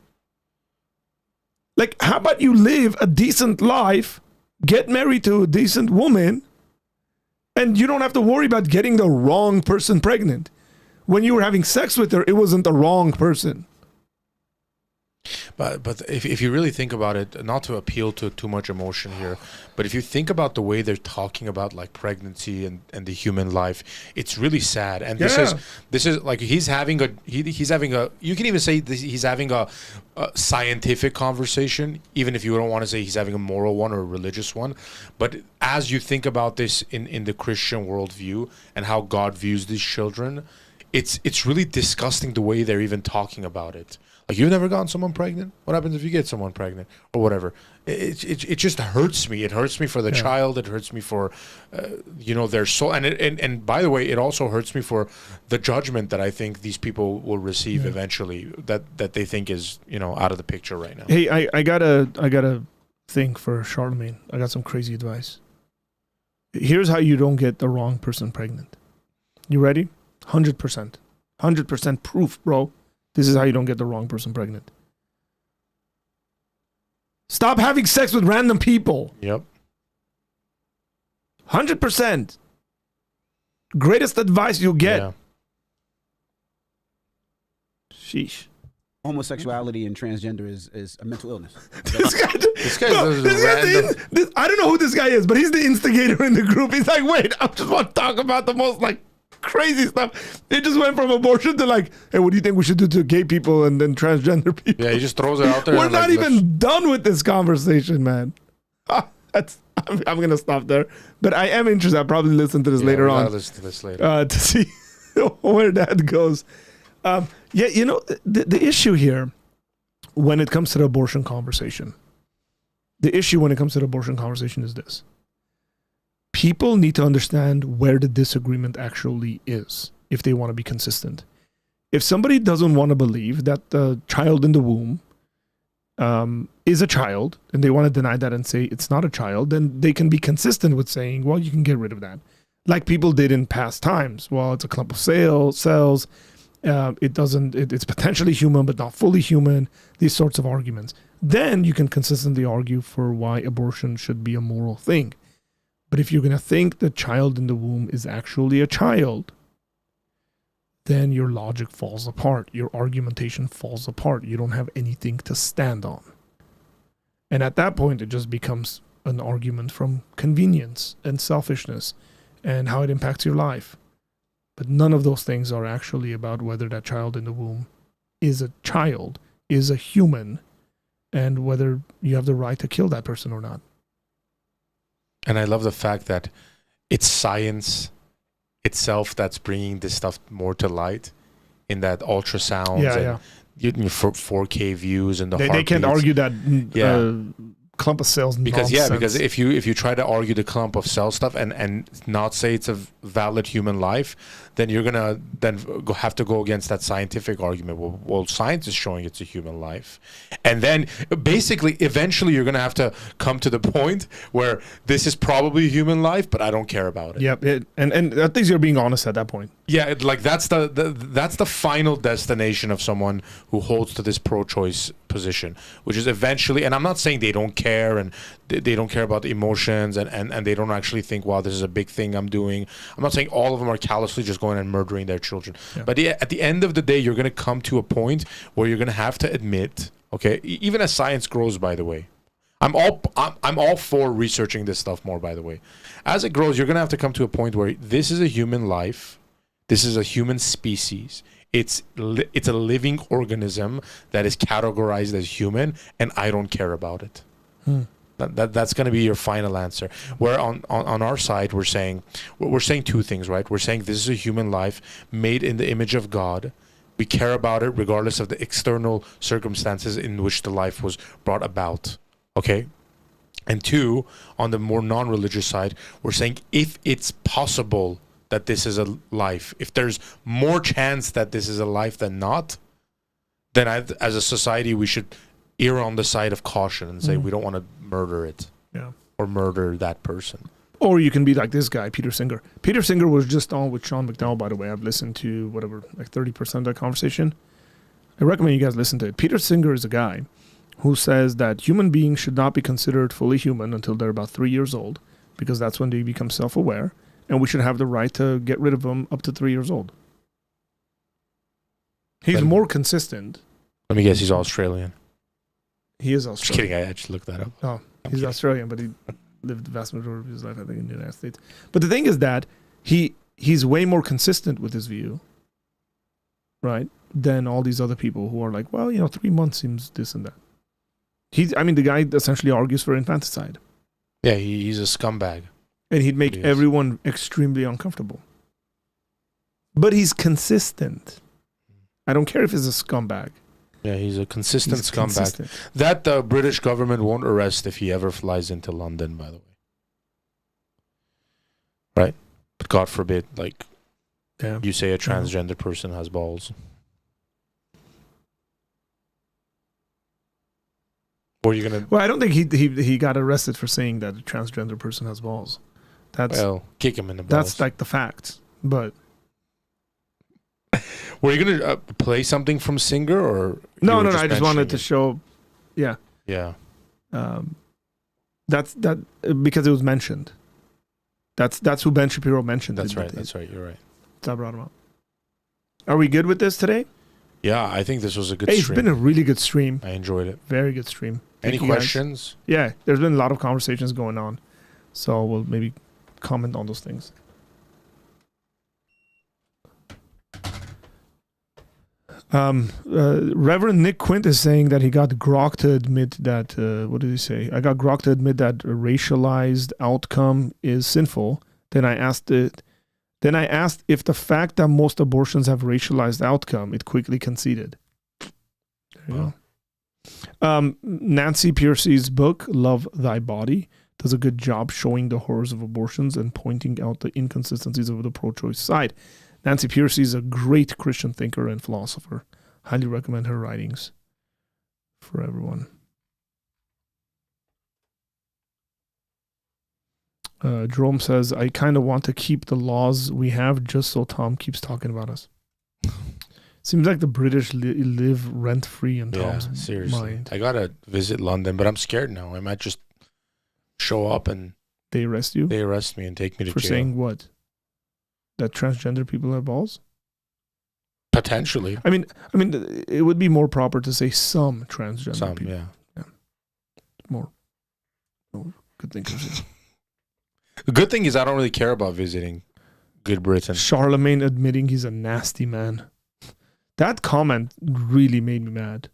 Like, how about you live a decent life, get married to a decent woman, and you don't have to worry about getting the wrong person pregnant. When you were having sex with her, it wasn't the wrong person. But if you really think about it, not to appeal to too much emotion here, but if you think about the way they're talking about like pregnancy and the human life, it's really sad. And this is like he's having a you can even say he's having a scientific conversation, even if you don't want to say he's having a moral one or a religious one. But as you think about this in the Christian worldview and how God views these children, it's really disgusting the way they're even talking about it. Like, you've never gotten someone pregnant? What happens if you get someone pregnant or whatever? It just hurts me. It hurts me for the child. It hurts me for, their soul. And by the way, it also hurts me for the judgment that I think these people will receive eventually that they think is, out of the picture right now. Hey, I got a thing for Charlemagne. I got some crazy advice. Here's how you don't get the wrong person pregnant. You ready? 100%. 100% proof, bro. This is how you don't get the wrong person pregnant. Stop having sex with random people. Yep. 100%. Greatest advice you'll get. Yeah. Sheesh. Homosexuality and transgender is a mental illness. This guy is random. I don't know who this guy is, but he's the instigator in the group. He's like, wait, I just want to talk about the most crazy stuff. It just went from abortion to hey, what do you think we should do to gay people and then transgender people? Yeah, he just throws it out there. We're not even done with this conversation, man. I'm gonna stop there. But I am interested. I'll probably listen to this later on. I'll listen to this later. To see where that goes. The issue here when it comes to the abortion conversation, is this. People need to understand where the disagreement actually is if they want to be consistent. If somebody doesn't want to believe that the child in the womb is a child and they want to deny that and say it's not a child, then they can be consistent with saying, well, you can get rid of that. Like people did in past times. Well, it's a clump of cells. It's potentially human, but not fully human. These sorts of arguments. Then you can consistently argue for why abortion should be a moral thing. But if you're going to think the child in the womb is actually a child, then your logic falls apart. Your argumentation falls apart. You don't have anything to stand on. And at that point, it just becomes an argument from convenience and selfishness and how it impacts your life. But none of those things are actually about whether that child in the womb is a child, is a human, and whether you have the right to kill that person or not. And I love the fact that it's science itself that's bringing this stuff more to light, in that ultrasounds and 4K views and the they can't argue that clump of cells because nonsense. Because if you try to argue the clump of cell stuff and not say it's a valid human life, then you're gonna have to go against that scientific argument. Well, science is showing it's a human life, and then basically eventually you're gonna have to come to the point where this is probably a human life, but I don't care about it. Yep, and I think you're being honest at that point. Yeah, that's the final destination of someone who holds to this pro-choice position, which is eventually, and I'm not saying they don't care and they don't care about the emotions and they don't actually think, wow, this is a big thing I'm doing. I'm not saying all of them are callously just going and murdering their children. Yeah. But at the end of the day, you're going to come to a point where you're going to have to admit, okay, even as science grows, by the way, I'm all for researching this stuff more, by the way. As it grows, you're going to have to come to a point where this is a human life. This is a human species. It's a living organism that is categorized as human, and I don't care about it. That's going to be your final answer. Where on our side, we're saying two things, right? We're saying this is a human life made in the image of God. We care about it regardless of the external circumstances in which the life was brought about. Okay? And two, on the more non-religious side, we're saying if it's possible that this is a life, if there's more chance that this is a life than not, then as a society we should err on the side of caution and say we don't want to murder it or murder that person. Or you can be like this guy, Peter Singer. Peter Singer was just on with Sean McDowell, by the way. I've listened to 30% of that conversation. I recommend you guys listen to it. Peter Singer is a guy who says that human beings should not be considered fully human until they're about 3 years old, because that's when they become self-aware, and we should have the right to get rid of them up to 3 years old. He's more consistent. Let me guess, he's Australian. He is Just Australian. kidding. I actually looked that up. No, I'm he's kidding. Australian, but he lived the vast majority of his life, I think, in the United States. But the thing is that he's way more consistent with his view, right, than all these other people who are like, well, 3 months seems this and that. The guy essentially argues for infanticide. Yeah, he's a scumbag. And he'd make He is. everyone extremely uncomfortable. But he's consistent. I don't care if he's a scumbag. Yeah, he's a consistent He's scumbag. consistent. That the British government won't arrest if he ever flies into London, by the way. Right? But God forbid, like, Yeah. you say a transgender person has balls. Or you're going to... Well, I don't think he got arrested for saying that a transgender person has balls. Well, kick him in the balls. That's like the facts. But Were you going to play something from Singer, or... no, you were I just wanted to mentioning show. Yeah. it? Yeah. That's because it was mentioned. That's who Ben Shapiro mentioned. That's it, right. but That's right. You're right. I brought him up. Are we good with this today? Yeah, I think this was a good Hey, it's stream. been a really good stream. I enjoyed it. Very good stream. Any Thank you, guys. questions? Yeah, there's been a lot of conversations going on. So we'll maybe comment on those things. Reverend Nick Quint is saying that he got Grok to admit that, what did he say? I got Grok to admit that a racialized outcome is sinful. Then I asked if the fact that most abortions have racialized outcome, it quickly conceded. There you Wow. go. Nancy Pearcey's book, Love Thy Body, does a good job showing the horrors of abortions and pointing out the inconsistencies of the pro-choice side. Nancy Pearcey is a great Christian thinker and philosopher. Highly recommend her writings for everyone. Jerome says, I kind of want to keep the laws we have just so Tom keeps talking about us. Seems like the British live rent-free in Tom's seriously. mind. I got to visit London, but I'm scared now. I might just show up and They arrest you they arrest me and take me to for jail. saying what? That transgender people have balls? Potentially. I mean, it would be more proper to say some transgender Some, people. yeah. More good thinkers. The good thing is I don't really care about visiting Good Britain. Charlemagne admitting he's a nasty man. That comment really made me mad.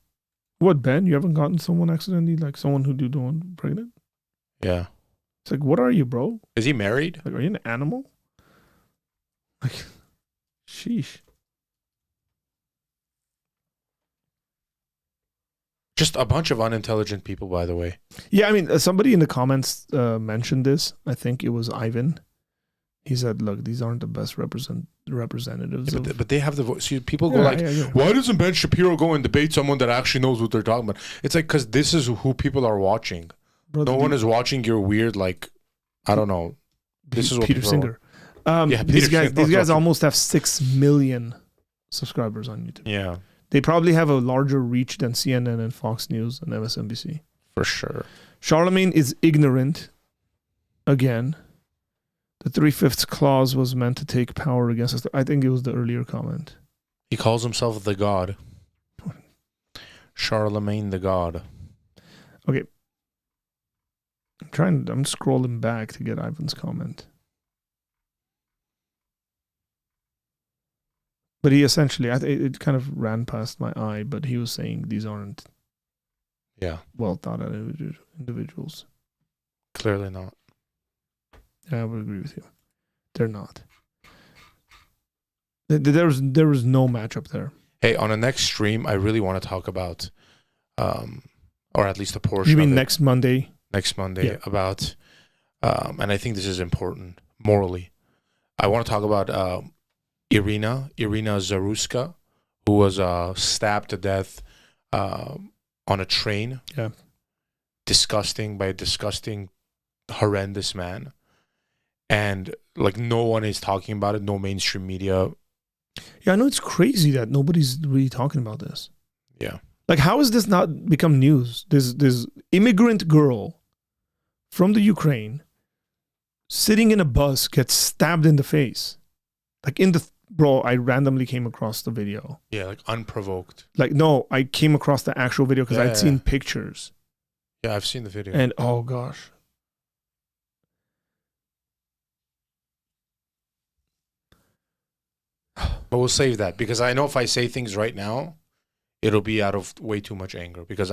What, Ben? You haven't gotten someone accidentally, like someone who do one pregnant? Yeah. It's like, what are you, bro? Is he married? Like, are you an animal? Like, sheesh. Just a bunch of unintelligent people, by the way. Yeah, I mean, somebody in the comments mentioned this. I think it was Ivan. He said, look, these aren't the best representatives. Yeah, but they have the voice. See, people go Yeah, like, yeah. why doesn't Ben Shapiro go and debate someone that actually knows what they're talking about? It's like, because this is who people are watching. Brother, No one is watching your weird, like, I don't know. This is what Peter people Singer. Yeah, These Peter guys, Singer. these guys almost have 6 million subscribers on YouTube. Yeah, They probably have a larger reach than CNN and Fox News and MSNBC. for sure. Charlemagne is ignorant. Again, the 3/5 clause was meant to take power against us. I think it was the earlier comment. He calls himself the God. Charlemagne the God. I'm scrolling back to get Ivan's comment. But he essentially, it kind of ran past my eye, but he was saying these aren't Yeah, well thought out individuals. clearly not. I would agree with you. They're not. There was no matchup there. Hey, on the next stream, I really want to talk about, or at least a portion You mean of it, next Monday? next Monday, Yeah. about, and I think this is important morally. I want to talk about Irina Zaruska, who was stabbed to death on a train. Yeah. By a disgusting, horrendous man. And like no one is talking about it, no mainstream media. Yeah, I know it's crazy that nobody's really talking about this. Yeah. Like, how has this not become news? This immigrant girl from the Ukraine sitting in a bus gets stabbed in the face. Like bro, I randomly came across the video. Yeah, like unprovoked. Like, no, I came across the actual video because I'd Yeah. seen pictures. Yeah, I've seen the video. And oh gosh. But we'll save that because I know if I say things right now, it'll be out of way too much anger because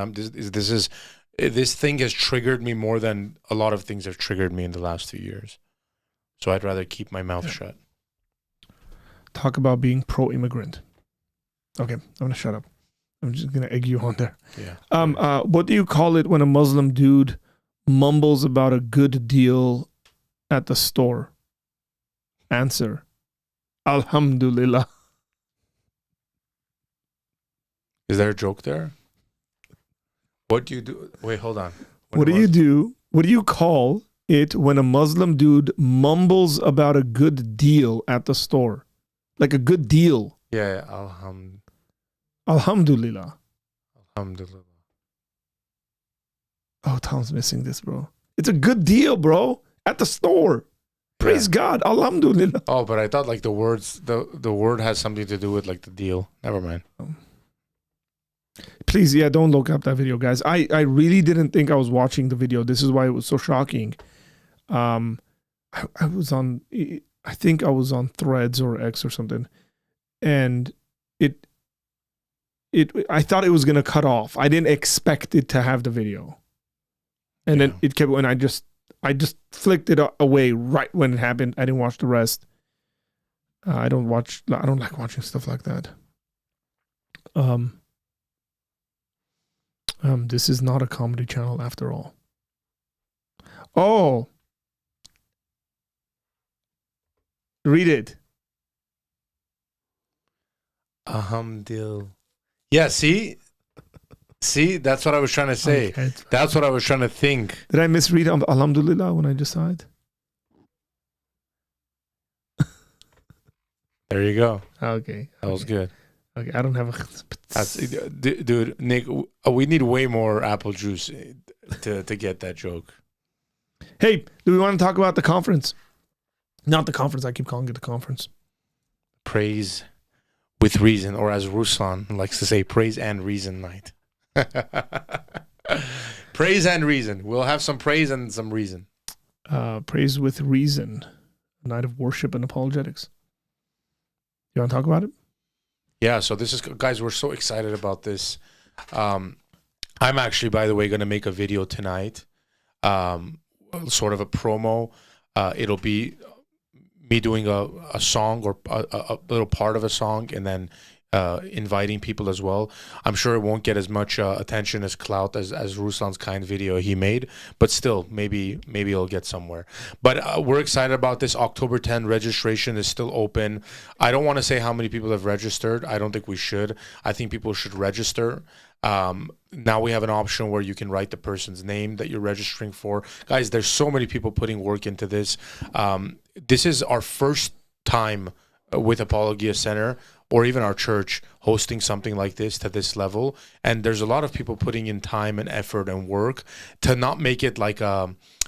this thing has triggered me more than a lot of things have triggered me in the last 2 years. So I'd rather keep my mouth shut. Talk about being pro-immigrant. Okay, I'm gonna shut up. I'm just gonna egg you on there. Yeah. What do you call it when a Muslim dude mumbles about a good deal at the store? Answer: Alhamdulillah. Is there a joke there? What do you do? Wait, hold on. What do you do? What do you call it when a Muslim dude mumbles about a good deal at the store? Like a good deal. Yeah. Alhamdulillah. Alhamdulillah. Oh, Tom's missing this, bro. It's a good deal, bro. At the store. Praise God. Alhamdulillah. Oh, but I thought like the words, the word has something to do with like the deal. Never mind. Please, yeah, don't look up that video, guys. I really didn't think I was watching the video. This is why it was so shocking. I was on, I think I was on Threads or X or something, and I thought it was gonna cut off. I didn't expect it to have the video, and then it kept. And I just flicked it away right when it happened. I didn't watch the rest. I don't like watching stuff like that. This is not a comedy channel after all. Oh. Read it. Alhamdulillah. Yeah, see? See, that's what I was trying to say. Okay. That's what I was trying to think. Did I misread Alhamdulillah when I just saw it? There you go. Okay. That was good. Okay, I don't have a... Dude, Nick, we need way more apple juice to get that joke. Hey, do we want to talk about the conference? Not the conference. I keep calling it the conference. Praise with reason, or as Ruslan likes to say, praise and reason night. Praise and reason. We'll have some praise and some reason. Praise with reason. A night of worship and apologetics. You want to talk about it? Yeah, so this is, guys, we're so excited about this. I'm actually, by the way, going to make a video tonight, sort of a promo. It'll be me doing a song or a little part of a song and then inviting people as well. I'm sure it won't get as much attention as clout as Ruslan's kind video he made, but still, maybe it'll get somewhere. But we're excited about this. October 10 registration is still open. I don't want to say how many people have registered. I don't think we should. I think people should register. Now we have an option where you can write the person's name that you're registering for. Guys, there's so many people putting work into this. This is our first time with Apologia Center or even our church hosting something like this to this level. And there's a lot of people putting in time and effort and work to not make it like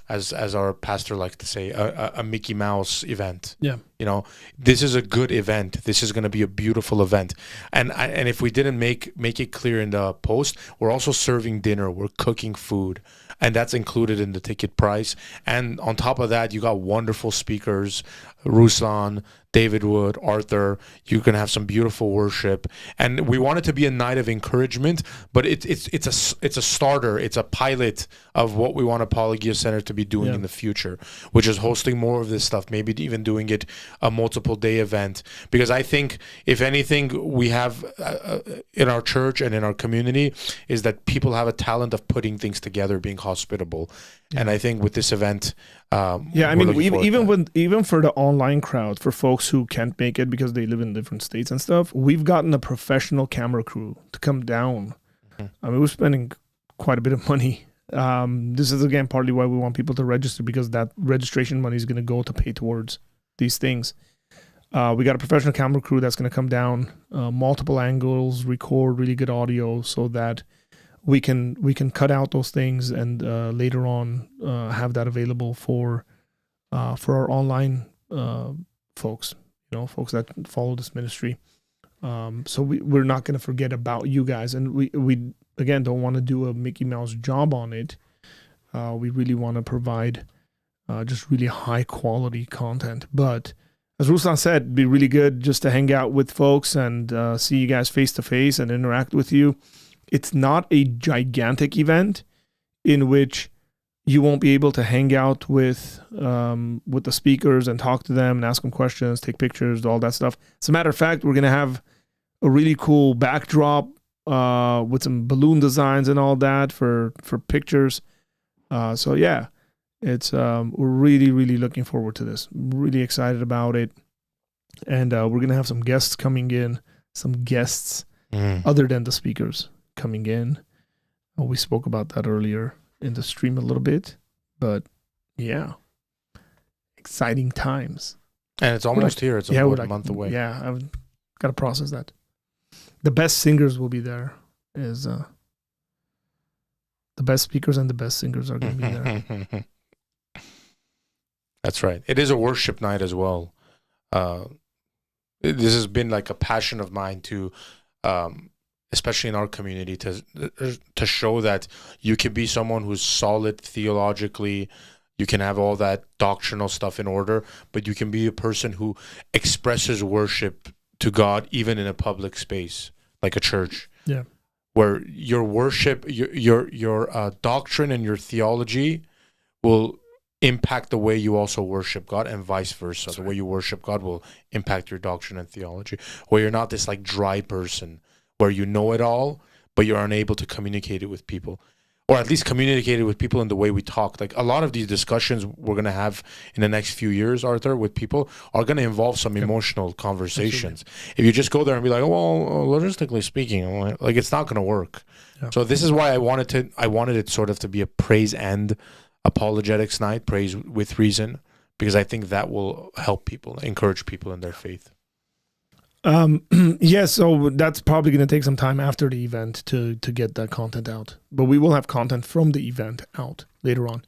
as our pastor likes to say, a Mickey Mouse event. Yeah. You know, this is a good event. This is going to be a beautiful event. And if we didn't make it clear in the post, we're also serving dinner. We're cooking food. And that's included in the ticket price. And on top of that, you got wonderful speakers, Ruslan, David Wood, Arthur. You can have some beautiful worship. And we want it to be a night of encouragement, but it's a starter. It's a pilot of what we want Apologia Center to be doing in the future, which is hosting more of this stuff, maybe even doing it a multiple day event. Because I think if anything we have in our church and in our community is that people have a talent of putting things together, being hospitable. And I think with this event, I mean, even for the online crowd, for folks who can't make it because they live in different states and stuff, we've gotten a professional camera crew to come down. I mean, we're spending quite a bit of money. This is again partly why we want people to register, because that registration money is going to go to pay towards these things. We got a professional camera crew that's going to come down, multiple angles, record really good audio, so that we can cut out those things and later on have that available for our online folks, folks that follow this ministry. So we're not going to forget about you guys, and we again don't want to do a Mickey Mouse job on it. We really want to provide just really high quality content. But as Ruslan said, it'd be really good just to hang out with folks and see you guys face to face and interact with you. It's not a gigantic event in which you won't be able to hang out with the speakers and talk to them and ask them questions, take pictures, all that stuff. As a matter of fact, we're going to have a really cool backdrop with some balloon designs and all that for pictures. So yeah, it's we're really, really looking forward to this. Really excited about it. And we're going to have some guests coming in, other than the speakers coming in. We spoke about that earlier in the stream a little bit, but yeah, exciting times. And it's almost here. It's about a month away. Yeah, I've got to process that. The best singers will be there. The best speakers and the best singers are going to be there. That's right. It is a worship night as well. This has been like a passion of mine to, especially in our community, to show that you can be someone who's solid theologically. You can have all that doctrinal stuff in order, but you can be a person who expresses worship to God even in a public space, like a church. Yeah. Where your worship, your doctrine and your theology will impact the way you also worship God, and vice versa. The way you worship God will impact your doctrine and theology. Where you're not this like dry person where you know it all, but you're unable to communicate it with people, or at least communicate it with people in the way we talk. Like a lot of these discussions we're going to have in the next few years, Arthur, with people are going to involve some emotional conversations. Absolutely. If you just go there and be like, oh, well, logistically speaking, like it's not going to work. Yeah. So this is why I wanted it sort of to be a praise and apologetics night, praise with reason, because I think that will help people, encourage people in their faith. Yeah, so that's probably going to take some time after the event to get that content out. But we will have content from the event out later on.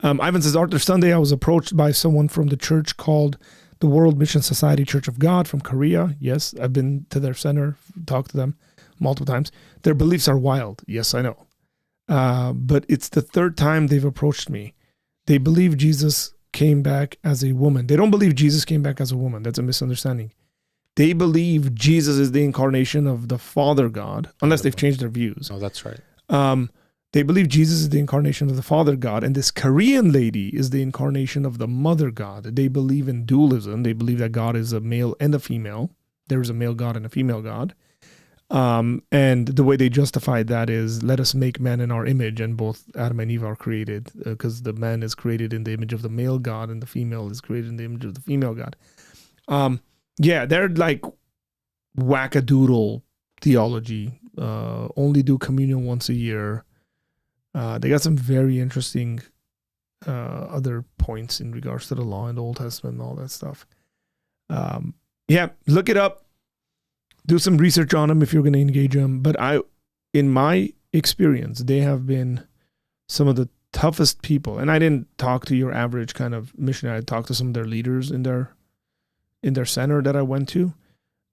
Ivan says, Arthur, Sunday I was approached by someone from the church called the World Mission Society Church of God from Korea. Yes, I've been to their center, talked to them multiple times. Their beliefs are wild. Yes, I know. But it's the third time they've approached me. They believe Jesus came back as a woman. They don't believe Jesus came back as a woman. That's a misunderstanding. They believe Jesus is the incarnation of the Father God, unless they've changed their views. Oh, that's right. They believe Jesus is the incarnation of the Father God, and this Korean lady is the incarnation of the Mother God. They believe in dualism. They believe that God is a male and a female. There is a male God and a female God. And the way they justified that is, let us make man in our image, and both Adam and Eve are created, because the man is created in the image of the male God, and the female is created in the image of the female God. Yeah, they're like wackadoodle theology. Only do communion once a year. They got some very interesting other points in regards to the law and the Old Testament and all that stuff. Yeah, look it up. Do some research on them if you're going to engage them. But in my experience, they have been some of the toughest people. And I didn't talk to your average kind of missionary. I talked to some of their leaders in their center that I went to.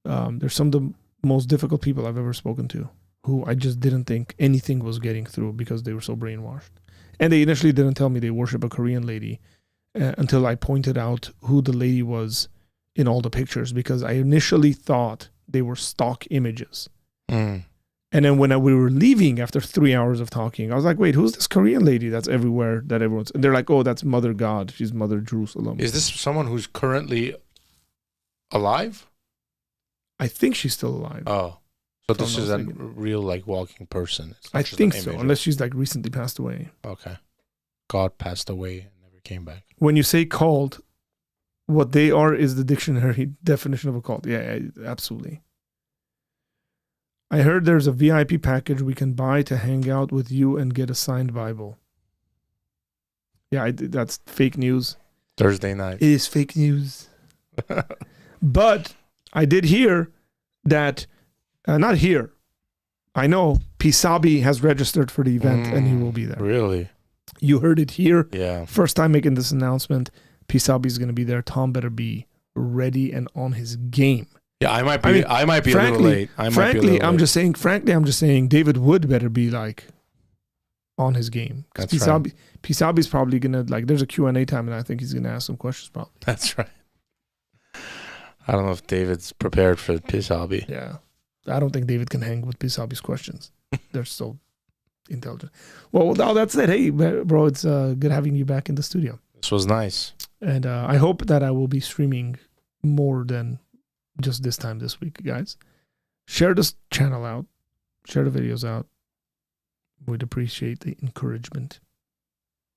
They're some of the most difficult people I've ever spoken to, who I just didn't think anything was getting through because they were so brainwashed. And they initially didn't tell me they worship a Korean lady until I pointed out who the lady was in all the pictures, because I initially thought they were stock images. And then when we were leaving after 3 hours of talking, I was like, wait, who's this Korean lady that's everywhere, that everyone's... And they're like, oh, that's Mother God. She's Mother Jerusalem. Is this someone who's currently alive? I think she's still alive. Oh. So this is a real, like, walking person. I think so, unless she's, like, recently passed away. Okay. God passed away and never came back. When you say cult, what they are is the dictionary definition of a cult. Yeah, absolutely. I heard there's a VIP package we can buy to hang out with you and get a signed Bible. Yeah, that's fake news. Thursday night. It is fake news. But I did hear that, not here. I know Pisabi has registered for the event and he will be there. Really? You heard it here. Yeah. First time making this announcement. Pisabi is going to be there. Tom better be ready and on his game. Yeah, I might be frankly, a little late. I'm just saying David Wood better be like on his game. That's right. Pisabi's probably gonna there's a Q&A time, and I think he's gonna ask some questions probably. That's right. I don't know if David's prepared for Pisabi. Yeah, I don't think David can hang with Pisabi's questions. They're so intelligent. Well, now that's it. Hey, bro, it's good having you back in the studio. This was nice. And I hope that I will be streaming more than just this time this week, guys. Share this channel out. Share the videos out. We'd appreciate the encouragement.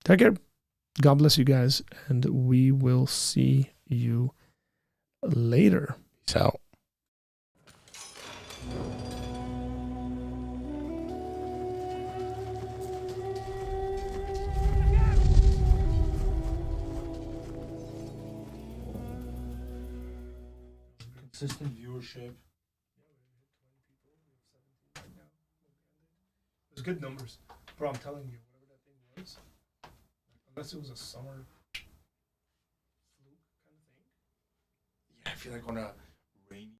Take care. God bless you guys. And we will see you later. Peace out. Consistent viewership. It was good numbers. Bro, I'm telling you, whatever that thing was, unless it was a summer fluke kind of thing. Yeah, I feel like on a rainy